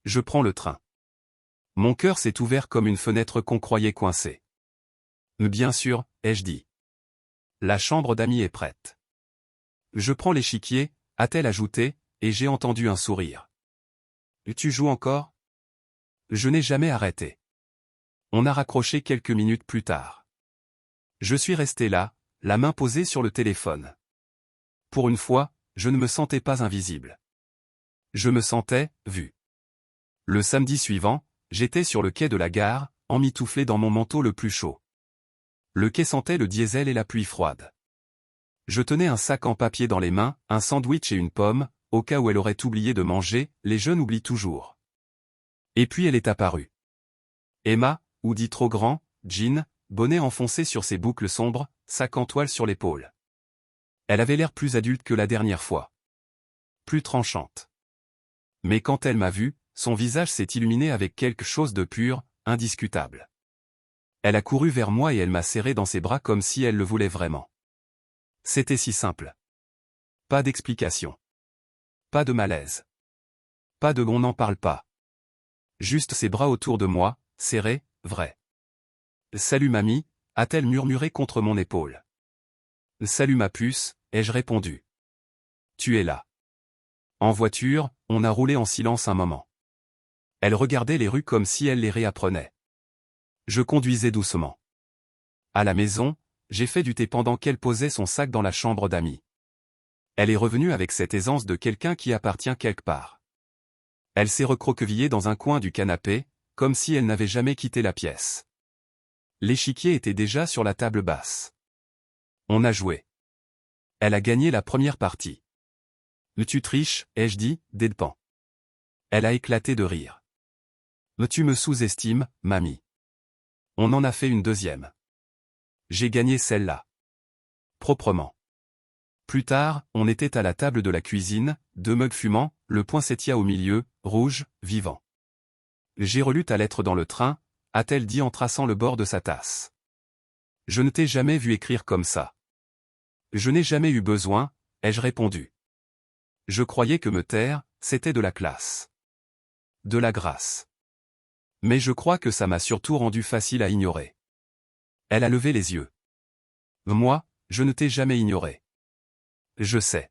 Je prends le train. Mon cœur s'est ouvert comme une fenêtre qu'on croyait coincée. Bien sûr, ai-je dit. La chambre d'amis est prête. Je prends l'échiquier, a-t-elle ajouté, et j'ai entendu un sourire. Tu joues encore? Je n'ai jamais arrêté. On a raccroché quelques minutes plus tard. Je suis resté là, la main posée sur le téléphone. Pour une fois, je ne me sentais pas invisible. Je me sentais, vu. Le samedi suivant, j'étais sur le quai de la gare, emmitouflé dans mon manteau le plus chaud. Le quai sentait le diesel et la pluie froide. Je tenais un sac en papier dans les mains, un sandwich et une pomme, au cas où elle aurait oublié de manger, les jeunes oublient toujours. Et puis elle est apparue. Emma, hoodie trop grand, jean, bonnet enfoncé sur ses boucles sombres, sac en toile sur l'épaule. Elle avait l'air plus adulte que la dernière fois. Plus tranchante. Mais quand elle m'a vu, son visage s'est illuminé avec quelque chose de pur, indiscutable. Elle a couru vers moi et elle m'a serré dans ses bras comme si elle le voulait vraiment. C'était si simple. Pas d'explication. Pas de malaise. Pas de on n'en parle pas. Juste ses bras autour de moi, serrés, vrais. Salut mamie, a-t-elle murmuré contre mon épaule. Salut ma puce, ai-je répondu. Tu es là. En voiture, on a roulé en silence un moment. Elle regardait les rues comme si elle les réapprenait. Je conduisais doucement. À la maison, j'ai fait du thé pendant qu'elle posait son sac dans la chambre d'amis. Elle est revenue avec cette aisance de quelqu'un qui appartient quelque part. Elle s'est recroquevillée dans un coin du canapé, comme si elle n'avait jamais quitté la pièce. L'échiquier était déjà sur la table basse. On a joué. Elle a gagné la première partie. Tu triches, ai-je dit, dédepant. Elle a éclaté de rire. Tu me sous-estimes, mamie. On en a fait une deuxième. J'ai gagné celle-là. Proprement. Plus tard, on était à la table de la cuisine, 2 mugs fumants, le poinsettia au milieu, rouge, vivant. J'ai relu ta lettre dans le train, a-t-elle dit en traçant le bord de sa tasse. Je ne t'ai jamais vu écrire comme ça. Je n'ai jamais eu besoin, ai-je répondu. Je croyais que me taire, c'était de la classe. De la grâce. Mais je crois que ça m'a surtout rendu facile à ignorer. Elle a levé les yeux. Moi, je ne t'ai jamais ignoré. Je sais.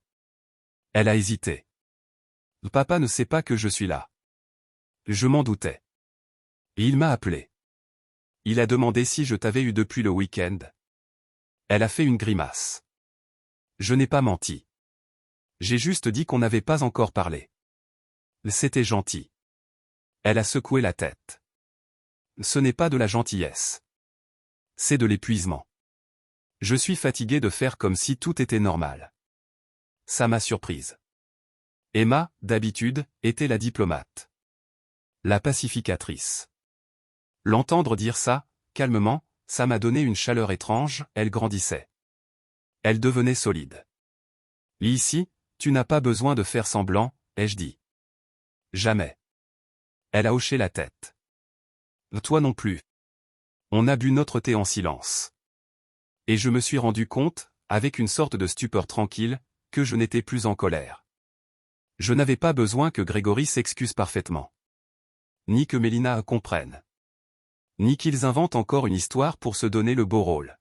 Elle a hésité. Papa ne sait pas que je suis là. Je m'en doutais. Et il m'a appelé. Il a demandé si je t'avais eu depuis le week-end. Elle a fait une grimace. Je n'ai pas menti. J'ai juste dit qu'on n'avait pas encore parlé. C'était gentil. Elle a secoué la tête. Ce n'est pas de la gentillesse. C'est de l'épuisement. Je suis fatigué de faire comme si tout était normal. Ça m'a surprise. Emma, d'habitude, était la diplomate. La pacificatrice. L'entendre dire ça, calmement, ça m'a donné une chaleur étrange, elle grandissait. Elle devenait solide. Ici, tu n'as pas besoin de faire semblant, ai-je dit. Jamais. Elle a hoché la tête. Toi non plus. On a bu notre thé en silence. Et je me suis rendu compte, avec une sorte de stupeur tranquille, que je n'étais plus en colère. Je n'avais pas besoin que Grégory s'excuse parfaitement. Ni que Mélina comprenne. Ni qu'ils inventent encore une histoire pour se donner le beau rôle.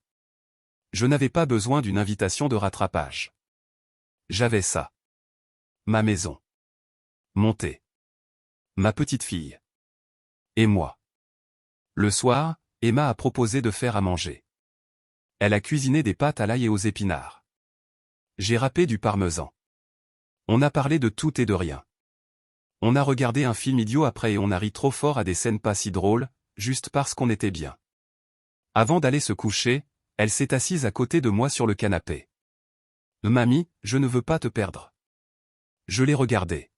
Je n'avais pas besoin d'une invitation de rattrapage. J'avais ça. Ma maison. Montez. Ma petite fille. Et moi. Le soir, Emma a proposé de faire à manger. Elle a cuisiné des pâtes à l'ail et aux épinards. J'ai râpé du parmesan. On a parlé de tout et de rien. On a regardé un film idiot après et on a ri trop fort à des scènes pas si drôles, juste parce qu'on était bien. Avant d'aller se coucher, elle s'est assise à côté de moi sur le canapé. Mamie, je ne veux pas te perdre. Je l'ai regardée.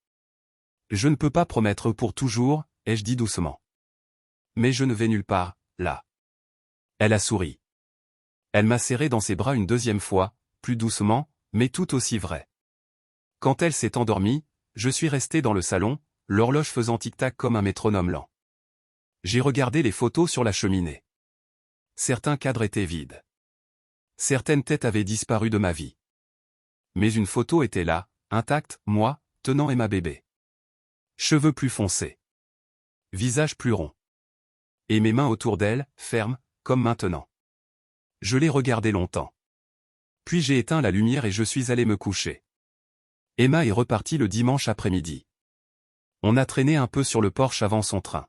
Je ne peux pas promettre pour toujours, ai-je dit doucement. Mais je ne vais nulle part, là. Elle a souri. Elle m'a serré dans ses bras une deuxième fois, plus doucement, mais tout aussi vrai. Quand elle s'est endormie, je suis resté dans le salon, l'horloge faisant tic-tac comme un métronome lent. J'ai regardé les photos sur la cheminée. Certains cadres étaient vides. Certaines têtes avaient disparu de ma vie. Mais une photo était là, intacte, moi, tenant Emma bébé. Cheveux plus foncés. Visage plus rond. Et mes mains autour d'elle, fermes, comme maintenant. Je l'ai regardée longtemps. Puis j'ai éteint la lumière et je suis allé me coucher. Emma est repartie le dimanche après-midi. On a traîné un peu sur le porche avant son train.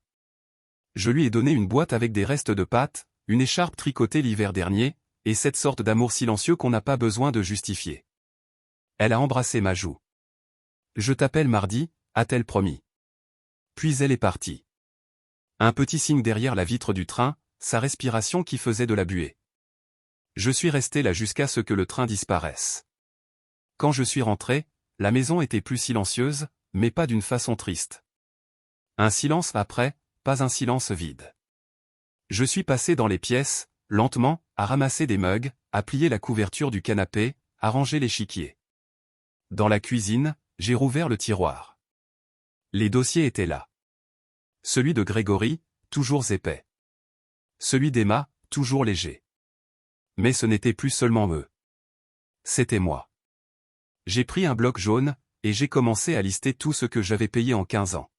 Je lui ai donné une boîte avec des restes de pâtes, une écharpe tricotée l'hiver dernier, et cette sorte d'amour silencieux qu'on n'a pas besoin de justifier. Elle a embrassé ma joue. Je t'appelle mardi, a-t-elle promis. Puis elle est partie. Un petit signe derrière la vitre du train, sa respiration qui faisait de la buée. Je suis resté là jusqu'à ce que le train disparaisse. Quand je suis rentré, la maison était plus silencieuse, mais pas d'une façon triste. Un silence après, pas un silence vide. Je suis passé dans les pièces, lentement, à ramasser des mugs, à plier la couverture du canapé, à ranger l'échiquier. Dans la cuisine, j'ai rouvert le tiroir. Les dossiers étaient là. Celui de Grégory, toujours épais. Celui d'Emma, toujours léger. Mais ce n'était plus seulement eux. C'était moi. J'ai pris un bloc jaune, et j'ai commencé à lister tout ce que j'avais payé en 15 ans.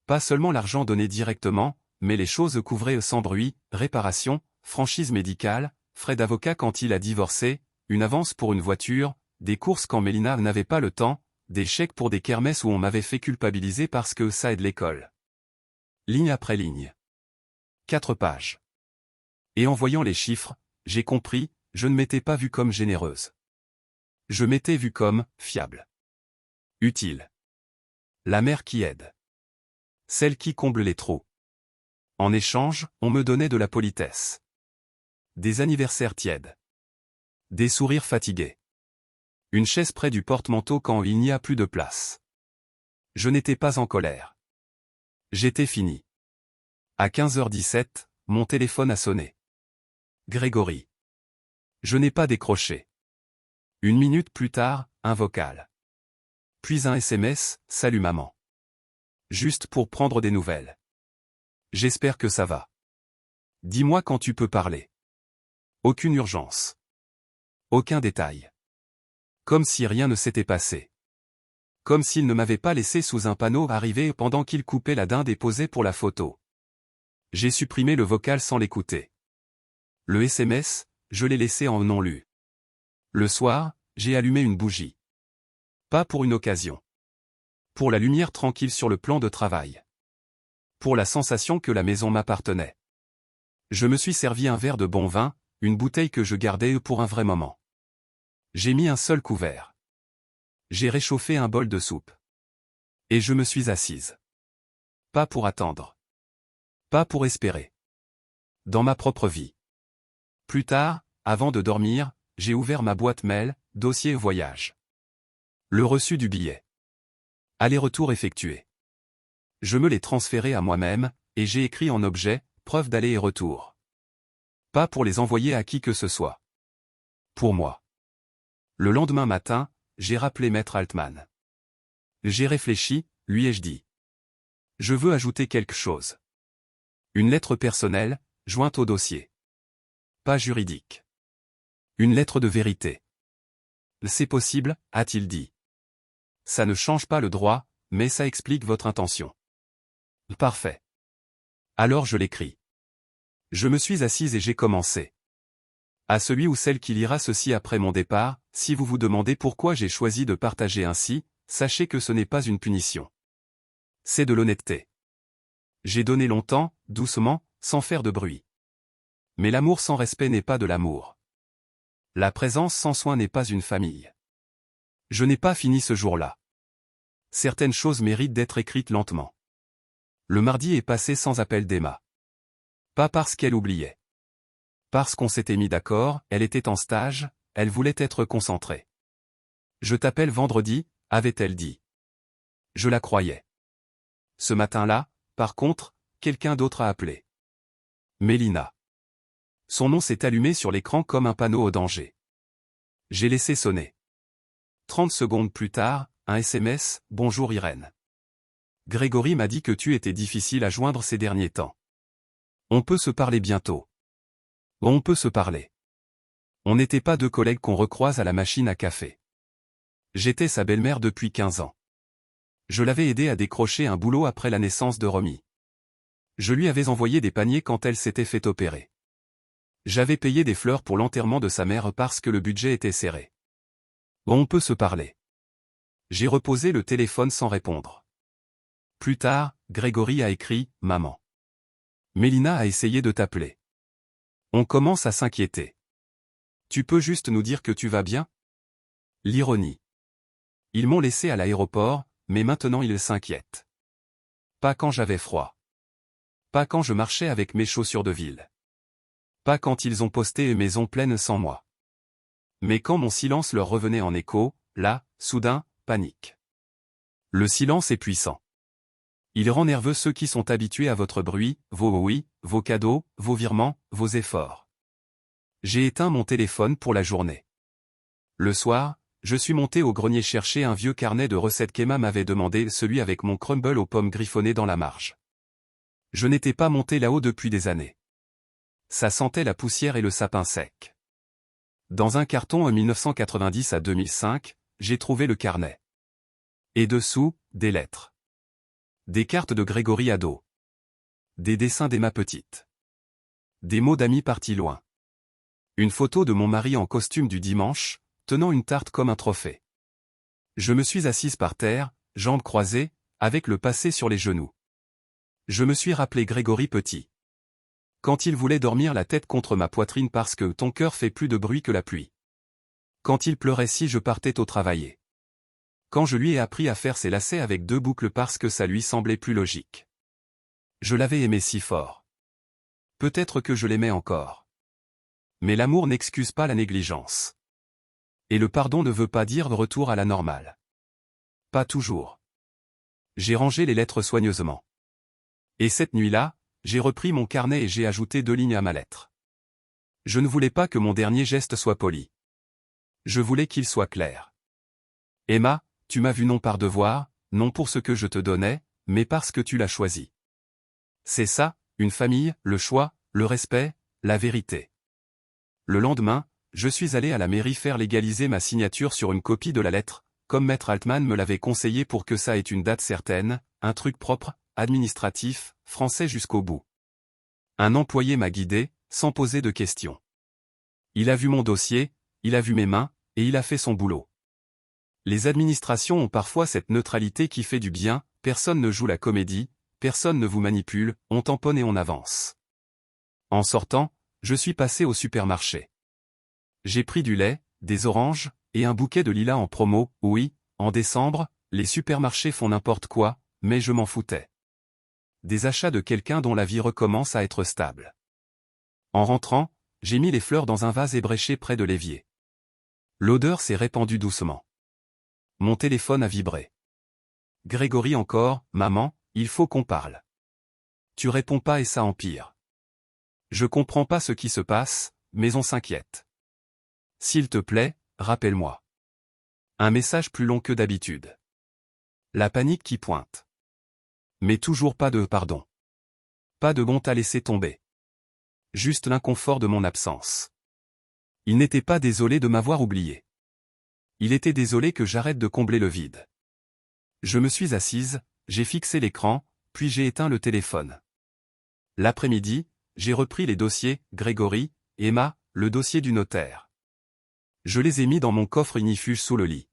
Pas seulement l'argent donné directement, mais les choses couvrées sans bruit, réparation, franchise médicale, frais d'avocat quand il a divorcé, une avance pour une voiture, des courses quand Mélina n'avait pas le temps, des chèques pour des kermesses où on m'avait fait culpabiliser parce que ça aide l'école. Ligne après ligne. 4 pages. Et en voyant les chiffres, j'ai compris, je ne m'étais pas vue comme généreuse. Je m'étais vue comme fiable. Utile. La mère qui aide. Celle qui comble les trous. En échange, on me donnait de la politesse. Des anniversaires tièdes. Des sourires fatigués. Une chaise près du porte-manteau quand il n'y a plus de place. Je n'étais pas en colère. J'étais fini. À 15h17, mon téléphone a sonné. Grégory. Je n'ai pas décroché. Une minute plus tard, un vocal. Puis un SMS, salut maman. Juste pour prendre des nouvelles. J'espère que ça va. Dis-moi quand tu peux parler. Aucune urgence. Aucun détail. Comme si rien ne s'était passé. Comme s'il ne m'avait pas laissé sous un panneau arriver pendant qu'il coupait la dinde et posait pour la photo. J'ai supprimé le vocal sans l'écouter. Le SMS, je l'ai laissé en non lu. Le soir, j'ai allumé une bougie. Pas pour une occasion. Pour la lumière tranquille sur le plan de travail. Pour la sensation que la maison m'appartenait. Je me suis servi un verre de bon vin, une bouteille que je gardais pour un vrai moment. J'ai mis un seul couvert. J'ai réchauffé un bol de soupe. Et je me suis assise. Pas pour attendre. Pas pour espérer. Dans ma propre vie. Plus tard, avant de dormir, j'ai ouvert ma boîte mail, dossier voyage. Le reçu du billet. Aller-retour effectué. Je me l'ai transféré à moi-même, et j'ai écrit en objet, preuve d'aller et retour. Pas pour les envoyer à qui que ce soit. Pour moi. Le lendemain matin, j'ai rappelé Maître Altman. J'ai réfléchi, lui ai-je dit. Je veux ajouter quelque chose. Une lettre personnelle, jointe au dossier. Pas juridique. Une lettre de vérité. C'est possible, a-t-il dit. Ça ne change pas le droit, mais ça explique votre intention. Parfait. Alors je l'écris. Je me suis assise et j'ai commencé. À celui ou celle qui lira ceci après mon départ, si vous vous demandez pourquoi j'ai choisi de partager ainsi, sachez que ce n'est pas une punition. C'est de l'honnêteté. J'ai donné longtemps, doucement, sans faire de bruit. Mais l'amour sans respect n'est pas de l'amour. La présence sans soin n'est pas une famille. Je n'ai pas fini ce jour-là. Certaines choses méritent d'être écrites lentement. Le mardi est passé sans appel d'Emma. Pas parce qu'elle oubliait. Parce qu'on s'était mis d'accord, elle était en stage, elle voulait être concentrée. Je t'appelle vendredi, avait-elle dit. Je la croyais. Ce matin-là, par contre, quelqu'un d'autre a appelé. Mélina. Son nom s'est allumé sur l'écran comme un panneau au danger. J'ai laissé sonner. 30 secondes plus tard, un SMS, « Bonjour Irène. Grégory m'a dit que tu étais difficile à joindre ces derniers temps. On peut se parler bientôt. On peut se parler. On n'était pas deux collègues qu'on recroise à la machine à café. J'étais sa belle-mère depuis 15 ans. Je l'avais aidé à décrocher un boulot après la naissance de Romy. Je lui avais envoyé des paniers quand elle s'était fait opérer. J'avais payé des fleurs pour l'enterrement de sa mère parce que le budget était serré. On peut se parler. J'ai reposé le téléphone sans répondre. Plus tard, Grégory a écrit « Maman. Mélina a essayé de t'appeler. On commence à s'inquiéter. Tu peux juste nous dire que tu vas bien ?» L'ironie. Ils m'ont laissé à l'aéroport, mais maintenant ils s'inquiètent. Pas quand j'avais froid. Pas quand je marchais avec mes chaussures de ville. Pas quand ils ont posté maison pleine sans moi. Mais quand mon silence leur revenait en écho, là, soudain, panique. Le silence est puissant. Il rend nerveux ceux qui sont habitués à votre bruit, vos oui, vos cadeaux, vos virements, vos efforts. J'ai éteint mon téléphone pour la journée. Le soir, je suis monté au grenier chercher un vieux carnet de recettes qu'Emma m'avait demandé, celui avec mon crumble aux pommes griffonnées dans la marge. Je n'étais pas monté là-haut depuis des années. Ça sentait la poussière et le sapin sec. Dans un carton en 1990 à 2005, j'ai trouvé le carnet. Et dessous, des lettres. Des cartes de Grégory ado. Des dessins d'Emma petite. Des mots d'amis partis loin. Une photo de mon mari en costume du dimanche, tenant une tarte comme un trophée. Je me suis assise par terre, jambes croisées, avec le passé sur les genoux. Je me suis rappelé Grégory petit. Quand il voulait dormir la tête contre ma poitrine parce que ton cœur fait plus de bruit que la pluie. Quand il pleurait si je partais au travail. Quand je lui ai appris à faire ses lacets avec 2 boucles parce que ça lui semblait plus logique. Je l'avais aimé si fort. Peut-être que je l'aimais encore. Mais l'amour n'excuse pas la négligence. Et le pardon ne veut pas dire retour à la normale. Pas toujours. J'ai rangé les lettres soigneusement. Et cette nuit-là, j'ai repris mon carnet et j'ai ajouté 2 lignes à ma lettre. Je ne voulais pas que mon dernier geste soit poli. Je voulais qu'il soit clair. Emma, tu m'as vu non par devoir, non pour ce que je te donnais, mais parce que tu l'as choisi. C'est ça, une famille, le choix, le respect, la vérité. Le lendemain, je suis allé à la mairie faire légaliser ma signature sur une copie de la lettre, comme Maître Altman me l'avait conseillé pour que ça ait une date certaine, un truc propre, administratif, français jusqu'au bout. Un employé m'a guidé, sans poser de questions. Il a vu mon dossier, il a vu mes mains, et il a fait son boulot. Les administrations ont parfois cette neutralité qui fait du bien, personne ne joue la comédie, personne ne vous manipule, on tamponne et on avance. En sortant, je suis passé au supermarché. J'ai pris du lait, des oranges, et un bouquet de lilas en promo. Oui, en décembre, les supermarchés font n'importe quoi, mais je m'en foutais. Des achats de quelqu'un dont la vie recommence à être stable. En rentrant, j'ai mis les fleurs dans un vase ébréché près de l'évier. L'odeur s'est répandue doucement. Mon téléphone a vibré. Grégory encore, maman, il faut qu'on parle. Tu réponds pas et ça empire. Je comprends pas ce qui se passe, mais on s'inquiète. S'il te plaît, rappelle-moi. Un message plus long que d'habitude. La panique qui pointe. Mais toujours pas de pardon. Pas de honte à laisser tomber. Juste l'inconfort de mon absence. Il n'était pas désolé de m'avoir oublié. Il était désolé que j'arrête de combler le vide. Je me suis assise, j'ai fixé l'écran, puis j'ai éteint le téléphone. L'après-midi, j'ai repris les dossiers, Grégory, Emma, le dossier du notaire. Je les ai mis dans mon coffre ignifuge sous le lit.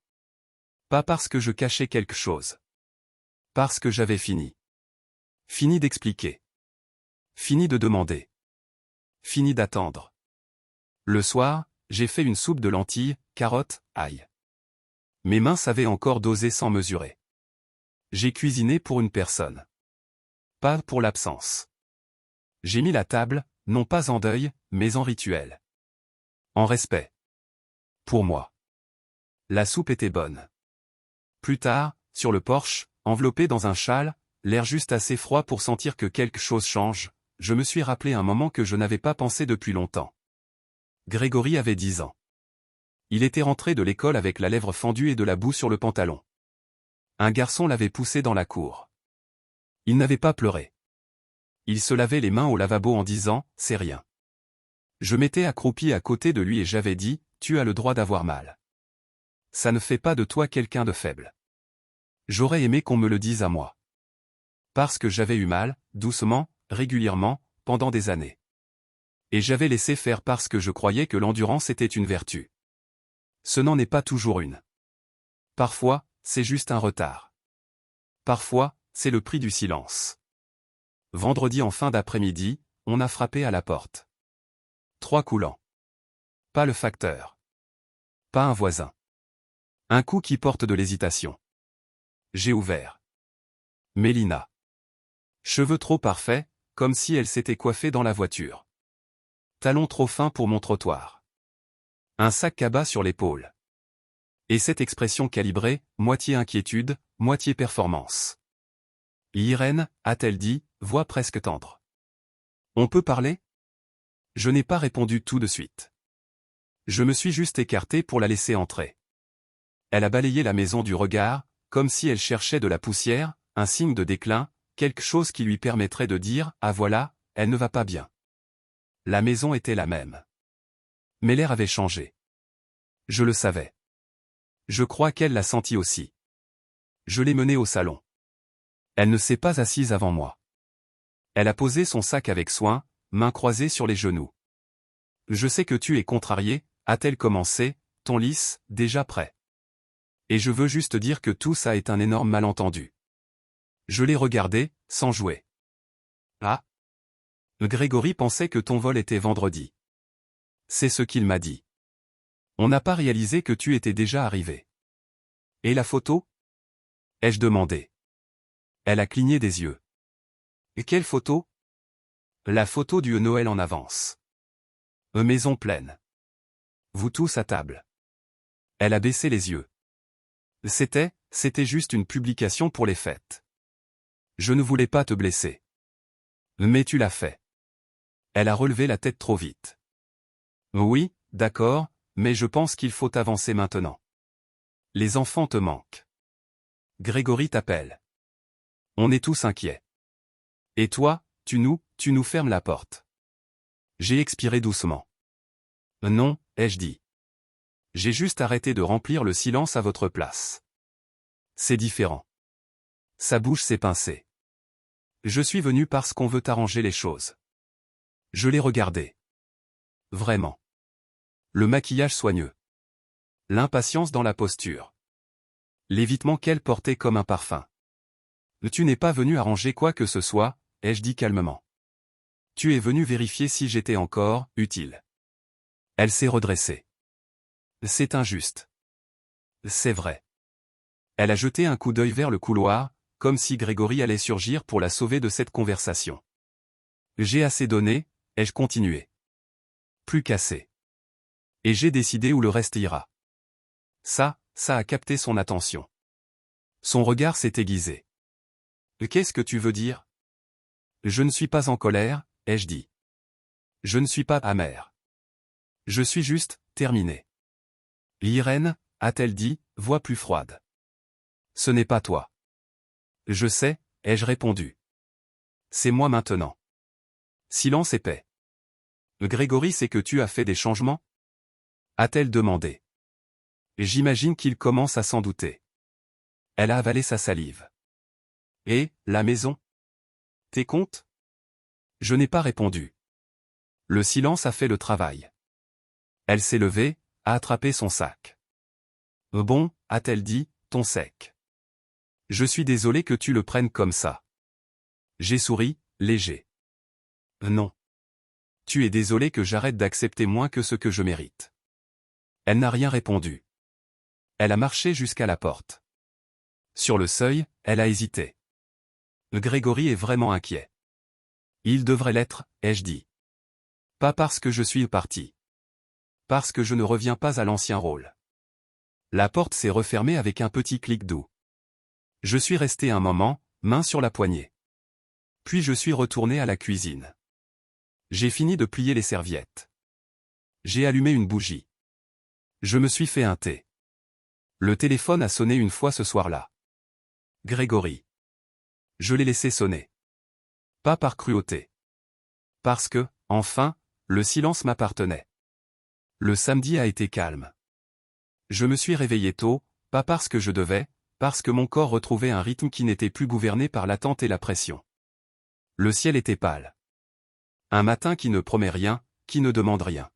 Pas parce que je cachais quelque chose. Parce que j'avais fini. Fini d'expliquer. Fini de demander. Fini d'attendre. Le soir, j'ai fait une soupe de lentilles, carottes, ail. Mes mains savaient encore doser sans mesurer. J'ai cuisiné pour une personne. Pas pour l'absence. J'ai mis la table, non pas en deuil, mais en rituel. En respect. Pour moi. La soupe était bonne. Plus tard, sur le porche, enveloppé dans un châle, l'air juste assez froid pour sentir que quelque chose change, je me suis rappelé un moment que je n'avais pas pensé depuis longtemps. Grégory avait 10 ans. Il était rentré de l'école avec la lèvre fendue et de la boue sur le pantalon. Un garçon l'avait poussé dans la cour. Il n'avait pas pleuré. Il se lavait les mains au lavabo en disant « c'est rien ». Je m'étais accroupi à côté de lui et j'avais dit « tu as le droit d'avoir mal. Ça ne fait pas de toi quelqu'un de faible. » J'aurais aimé qu'on me le dise à moi. Parce que j'avais eu mal, doucement, régulièrement, pendant des années. Et j'avais laissé faire parce que je croyais que l'endurance était une vertu. Ce n'en est pas toujours une. Parfois, c'est juste un retard. Parfois, c'est le prix du silence. Vendredi en fin d'après-midi, on a frappé à la porte. 3 coulants. Pas le facteur. Pas un voisin. Un coup qui porte de l'hésitation. J'ai ouvert. Mélina. Cheveux trop parfaits, comme si elle s'était coiffée dans la voiture. Talons trop fins pour mon trottoir. Un sac cabas sur l'épaule. Et cette expression calibrée, moitié inquiétude, moitié performance. Irène, a-t-elle dit, voix presque tendre. On peut parler ? Je n'ai pas répondu tout de suite. Je me suis juste écarté pour la laisser entrer. Elle a balayé la maison du regard, comme si elle cherchait de la poussière, un signe de déclin, quelque chose qui lui permettrait de dire « Ah voilà, elle ne va pas bien ». La maison était la même. Mais l'air avait changé. Je le savais. Je crois qu'elle l'a senti aussi. Je l'ai menée au salon. Elle ne s'est pas assise avant moi. Elle a posé son sac avec soin, mains croisées sur les genoux. « Je sais que tu es contrarié », a-t-elle commencé, ton lisse, déjà prêt. Et je veux juste dire que tout ça est un énorme malentendu. Je l'ai regardé, sans jouer. Ah. Grégory pensait que ton vol était vendredi. C'est ce qu'il m'a dit. On n'a pas réalisé que tu étais déjà arrivé. Et la photo ? Ai-je demandé. Elle a cligné des yeux. Et quelle photo ? La photo du Noël en avance. Maison pleine. Vous tous à table. Elle a baissé les yeux. C'était juste une publication pour les fêtes. Je ne voulais pas te blesser. Mais tu l'as fait. Elle a relevé la tête trop vite. Oui, d'accord, mais je pense qu'il faut avancer maintenant. Les enfants te manquent. Grégory t'appelle. On est tous inquiets. Et toi, tu nous fermes la porte. J'ai expiré doucement. Non, ai-je dit. J'ai juste arrêté de remplir le silence à votre place. C'est différent. Sa bouche s'est pincée. Je suis venu parce qu'on veut arranger les choses. Je l'ai regardé. Vraiment. Le maquillage soigneux. L'impatience dans la posture. L'évitement qu'elle portait comme un parfum. Tu n'es pas venu arranger quoi que ce soit, ai-je dit calmement. Tu es venu vérifier si j'étais encore utile. Elle s'est redressée. C'est injuste. C'est vrai. Elle a jeté un coup d'œil vers le couloir, comme si Grégory allait surgir pour la sauver de cette conversation. J'ai assez donné, ai-je continué. Plus qu'assez. Et j'ai décidé où le reste ira. Ça a capté son attention. Son regard s'est aiguisé. Qu'est-ce que tu veux dire ? Je ne suis pas en colère, ai-je dit. Je ne suis pas amère. Je suis juste, terminé. Irène, a-t-elle dit, voix plus froide. Ce n'est pas toi. Je sais, ai-je répondu. C'est moi maintenant. Silence et paix. Grégory sait que tu as fait des changements ? A-t-elle demandé. J'imagine qu'il commence à s'en douter. Elle a avalé sa salive. Et, la maison ? Tes comptes ? Je n'ai pas répondu. Le silence a fait le travail. Elle s'est levée, a attrapé son sac. Bon, a-t-elle dit, ton sec. Je suis désolé que tu le prennes comme ça. J'ai souri, léger. Non. Tu es désolé que j'arrête d'accepter moins que ce que je mérite. Elle n'a rien répondu. Elle a marché jusqu'à la porte. Sur le seuil, elle a hésité. Grégory est vraiment inquiet. Il devrait l'être, ai-je dit. Pas parce que je suis parti. Parce que je ne reviens pas à l'ancien rôle. La porte s'est refermée avec un petit clic doux. Je suis resté un moment, main sur la poignée. Puis je suis retourné à la cuisine. J'ai fini de plier les serviettes. J'ai allumé une bougie. Je me suis fait un thé. Le téléphone a sonné une fois ce soir-là. Grégory. Je l'ai laissé sonner. Pas par cruauté. Parce que, enfin, le silence m'appartenait. Le samedi a été calme. Je me suis réveillé tôt, pas parce que je devais, parce que mon corps retrouvait un rythme qui n'était plus gouverné par l'attente et la pression. Le ciel était pâle. Un matin qui ne promet rien, qui ne demande rien.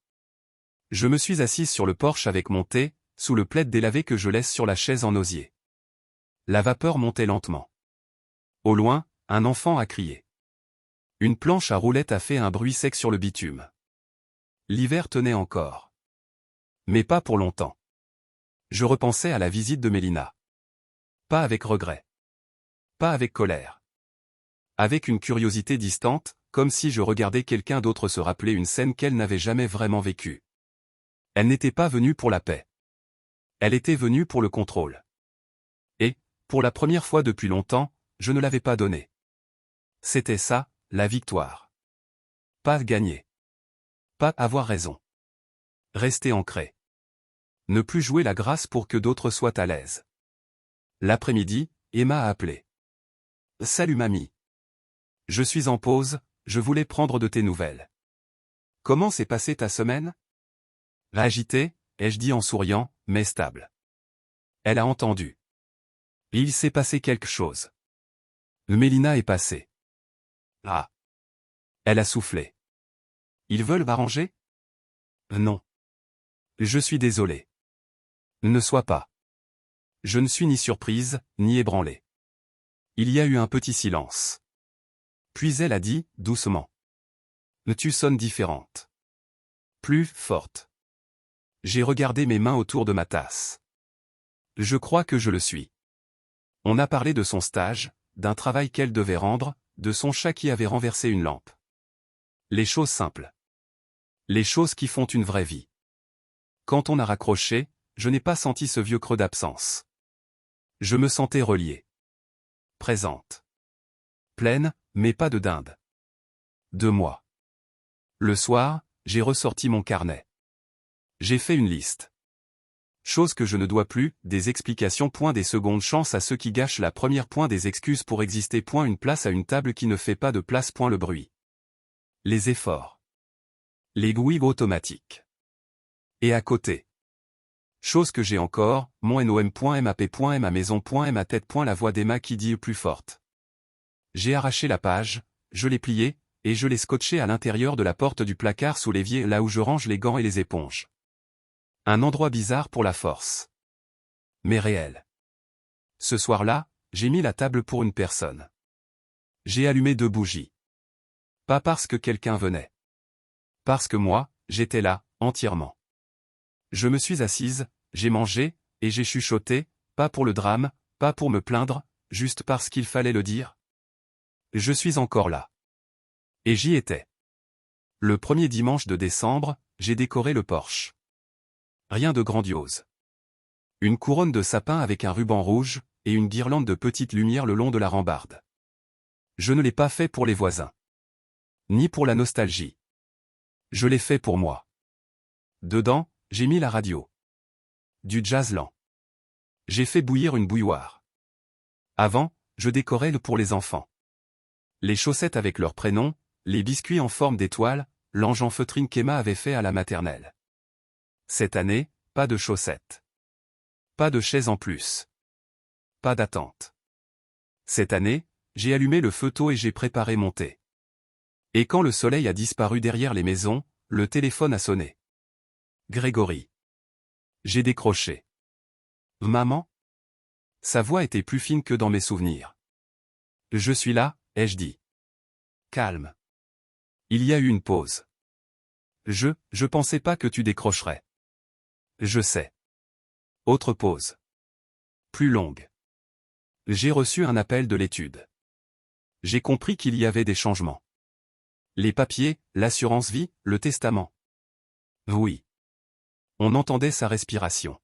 Je me suis assise sur le porche avec mon thé, sous le plaid délavé que je laisse sur la chaise en osier. La vapeur montait lentement. Au loin, un enfant a crié. Une planche à roulettes a fait un bruit sec sur le bitume. L'hiver tenait encore. Mais pas pour longtemps. Je repensais à la visite de Mélina. Pas avec regret. Pas avec colère. Avec une curiosité distante, comme si je regardais quelqu'un d'autre se rappeler une scène qu'elle n'avait jamais vraiment vécue. Elle n'était pas venue pour la paix. Elle était venue pour le contrôle. Et, pour la première fois depuis longtemps, je ne l'avais pas donné. C'était ça, la victoire. Pas gagner. Pas avoir raison. Rester ancré. Ne plus jouer la grâce pour que d'autres soient à l'aise. L'après-midi, Emma a appelé. « Salut mamie. Je suis en pause, je voulais prendre de tes nouvelles. Comment s'est passée ta semaine ?» Agité, ai-je dit en souriant, mais stable. Elle a entendu. Il s'est passé quelque chose. Mélina est passée. Ah. Elle a soufflé. Ils veulent m'arranger ? Non. Je suis désolé. Ne sois pas. Je ne suis ni surprise, ni ébranlée. Il y a eu un petit silence. Puis elle a dit, doucement. Tu sonnes différente. Plus forte. J'ai regardé mes mains autour de ma tasse. Je crois que je le suis. On a parlé de son stage, d'un travail qu'elle devait rendre, de son chat qui avait renversé une lampe. Les choses simples. Les choses qui font une vraie vie. Quand on a raccroché, je n'ai pas senti ce vieux creux d'absence. Je me sentais reliée. Présente. Pleine, mais pas de dinde. De moi. Le soir, j'ai ressorti mon carnet. J'ai fait une liste. Chose que je ne dois plus, des explications point des secondes chances à ceux qui gâchent la première point des excuses pour exister point une place à une table qui ne fait pas de place point le bruit. Les efforts. Les gouilles automatiques. Et à côté. Chose que j'ai encore, mon nom.map.ma maison.ma tête. La voix d'Emma qui dit plus forte. J'ai arraché la page, je l'ai pliée, et je l'ai scotché à l'intérieur de la porte du placard sous l'évier là où je range les gants et les éponges. Un endroit bizarre pour la force. Mais réel. Ce soir-là, j'ai mis la table pour une personne. J'ai allumé 2 bougies. Pas parce que quelqu'un venait. Parce que moi, j'étais là, entièrement. Je me suis assise, j'ai mangé, et j'ai chuchoté, pas pour le drame, pas pour me plaindre, juste parce qu'il fallait le dire. Je suis encore là. Et j'y étais. Le premier dimanche de décembre, j'ai décoré le porche. Rien de grandiose. Une couronne de sapin avec un ruban rouge, et une guirlande de petites lumières le long de la rambarde. Je ne l'ai pas fait pour les voisins. Ni pour la nostalgie. Je l'ai fait pour moi. Dedans, j'ai mis la radio. Du jazz lent. J'ai fait bouillir une bouilloire. Avant, je décorais le pour les enfants. Les chaussettes avec leurs prénoms, les biscuits en forme d'étoile, l'ange en feutrine qu'Emma avait fait à la maternelle. Cette année, pas de chaussettes. Pas de chaise en plus. Pas d'attente. Cette année, j'ai allumé le feu tôt et j'ai préparé mon thé. Et quand le soleil a disparu derrière les maisons, le téléphone a sonné. Grégory. J'ai décroché. Maman ? Sa voix était plus fine que dans mes souvenirs. Je suis là, ai-je dit. Calme. Il y a eu une pause. Je pensais pas que tu décrocherais. Je sais. Autre pause. Plus longue. J'ai reçu un appel de l'étude. J'ai compris qu'il y avait des changements. Les papiers, l'assurance vie, le testament. Oui. On entendait sa respiration.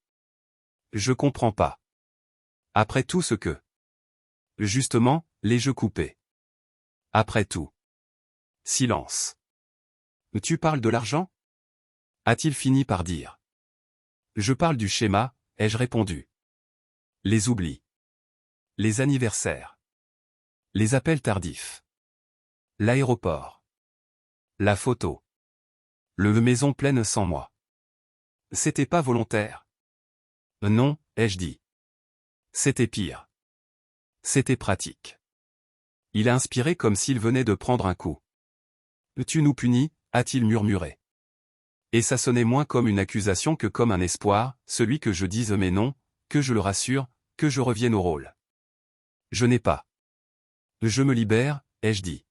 Je comprends pas. Après tout ce que... Justement, les jeux coupés. Après tout. Silence. Tu parles de l'argent? A-t-il fini par dire. Je parle du schéma, ai-je répondu. Les oublis. Les anniversaires. Les appels tardifs. L'aéroport. La photo. Le maison pleine sans moi. C'était pas volontaire. Non, ai-je dit. C'était pire. C'était pratique. Il a inspiré comme s'il venait de prendre un coup. Tu nous punis, a-t-il murmuré. Et ça sonnait moins comme une accusation que comme un espoir, celui que je dise mais non, que je le rassure, que je revienne au rôle. Je n'ai pas. Je me libère, ai-je dit.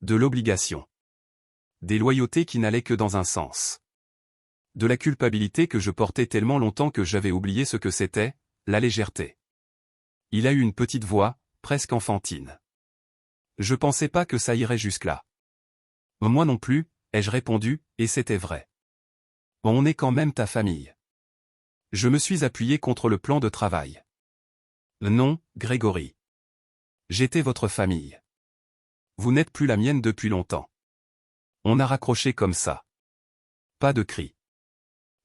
De l'obligation. Des loyautés qui n'allaient que dans un sens. De la culpabilité que je portais tellement longtemps que j'avais oublié ce que c'était, la légèreté. Il a eu une petite voix, presque enfantine. Je pensais pas que ça irait jusque-là. Moi non plus, ai-je répondu, et c'était vrai. On est quand même ta famille. Je me suis appuyé contre le plan de travail. Non, Grégory. J'étais votre famille. Vous n'êtes plus la mienne depuis longtemps. On a raccroché comme ça. Pas de cri.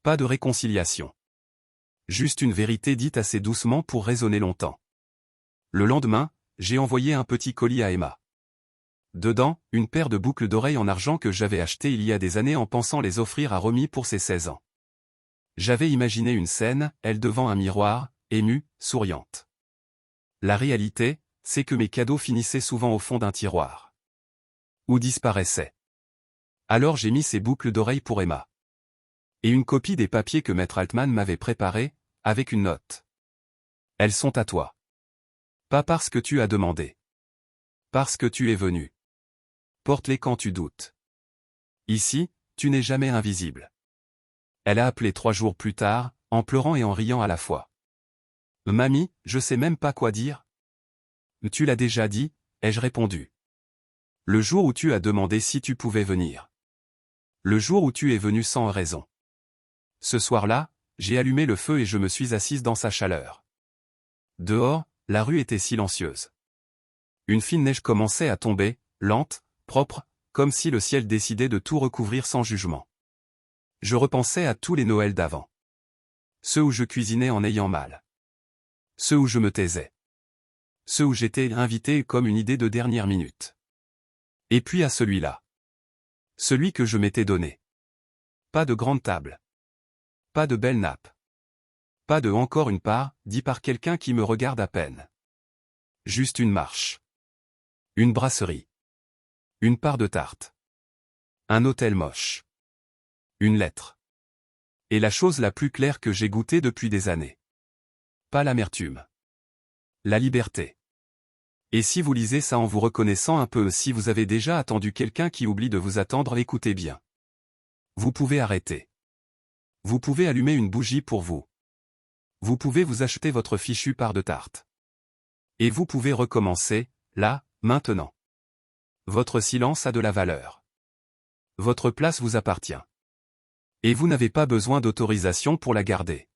Pas de réconciliation. Juste une vérité dite assez doucement pour résonner longtemps. Le lendemain, j'ai envoyé un petit colis à Emma. Dedans, une paire de boucles d'oreilles en argent que j'avais achetées il y a des années en pensant les offrir à Romy pour ses 16 ans. J'avais imaginé une scène, elle devant un miroir, émue, souriante. La réalité, c'est que mes cadeaux finissaient souvent au fond d'un tiroir. Ou disparaissaient. Alors j'ai mis ces boucles d'oreilles pour Emma. Et une copie des papiers que Maître Altman m'avait préparés, avec une note. Elles sont à toi. Pas parce que tu as demandé. Parce que tu es venu. Porte-les quand tu doutes. Ici, tu n'es jamais invisible. Elle a appelé 3 jours plus tard, en pleurant et en riant à la fois. Mamie, je sais même pas quoi dire. Tu l'as déjà dit, ai-je répondu. Le jour où tu as demandé si tu pouvais venir. Le jour où tu es venu sans raison. Ce soir-là, j'ai allumé le feu et je me suis assise dans sa chaleur. Dehors, la rue était silencieuse. Une fine neige commençait à tomber, lente, propre, comme si le ciel décidait de tout recouvrir sans jugement. Je repensais à tous les Noëls d'avant. Ceux où je cuisinais en ayant mal. Ceux où je me taisais. Ceux où j'étais invité comme une idée de dernière minute. Et puis à celui-là. Celui que je m'étais donné. Pas de grande table. Pas de belle nappe. Pas de encore une part, dit par quelqu'un qui me regarde à peine. Juste une marche. Une brasserie. Une part de tarte. Un hôtel moche. Une lettre. Et la chose la plus claire que j'ai goûtée depuis des années. Pas l'amertume. La liberté. Et si vous lisez ça en vous reconnaissant un peu, si vous avez déjà attendu quelqu'un qui oublie de vous attendre, écoutez bien. Vous pouvez arrêter. Vous pouvez allumer une bougie pour vous. Vous pouvez vous acheter votre fichue part de tarte. Et vous pouvez recommencer, là, maintenant. Votre silence a de la valeur. Votre place vous appartient. Et vous n'avez pas besoin d'autorisation pour la garder.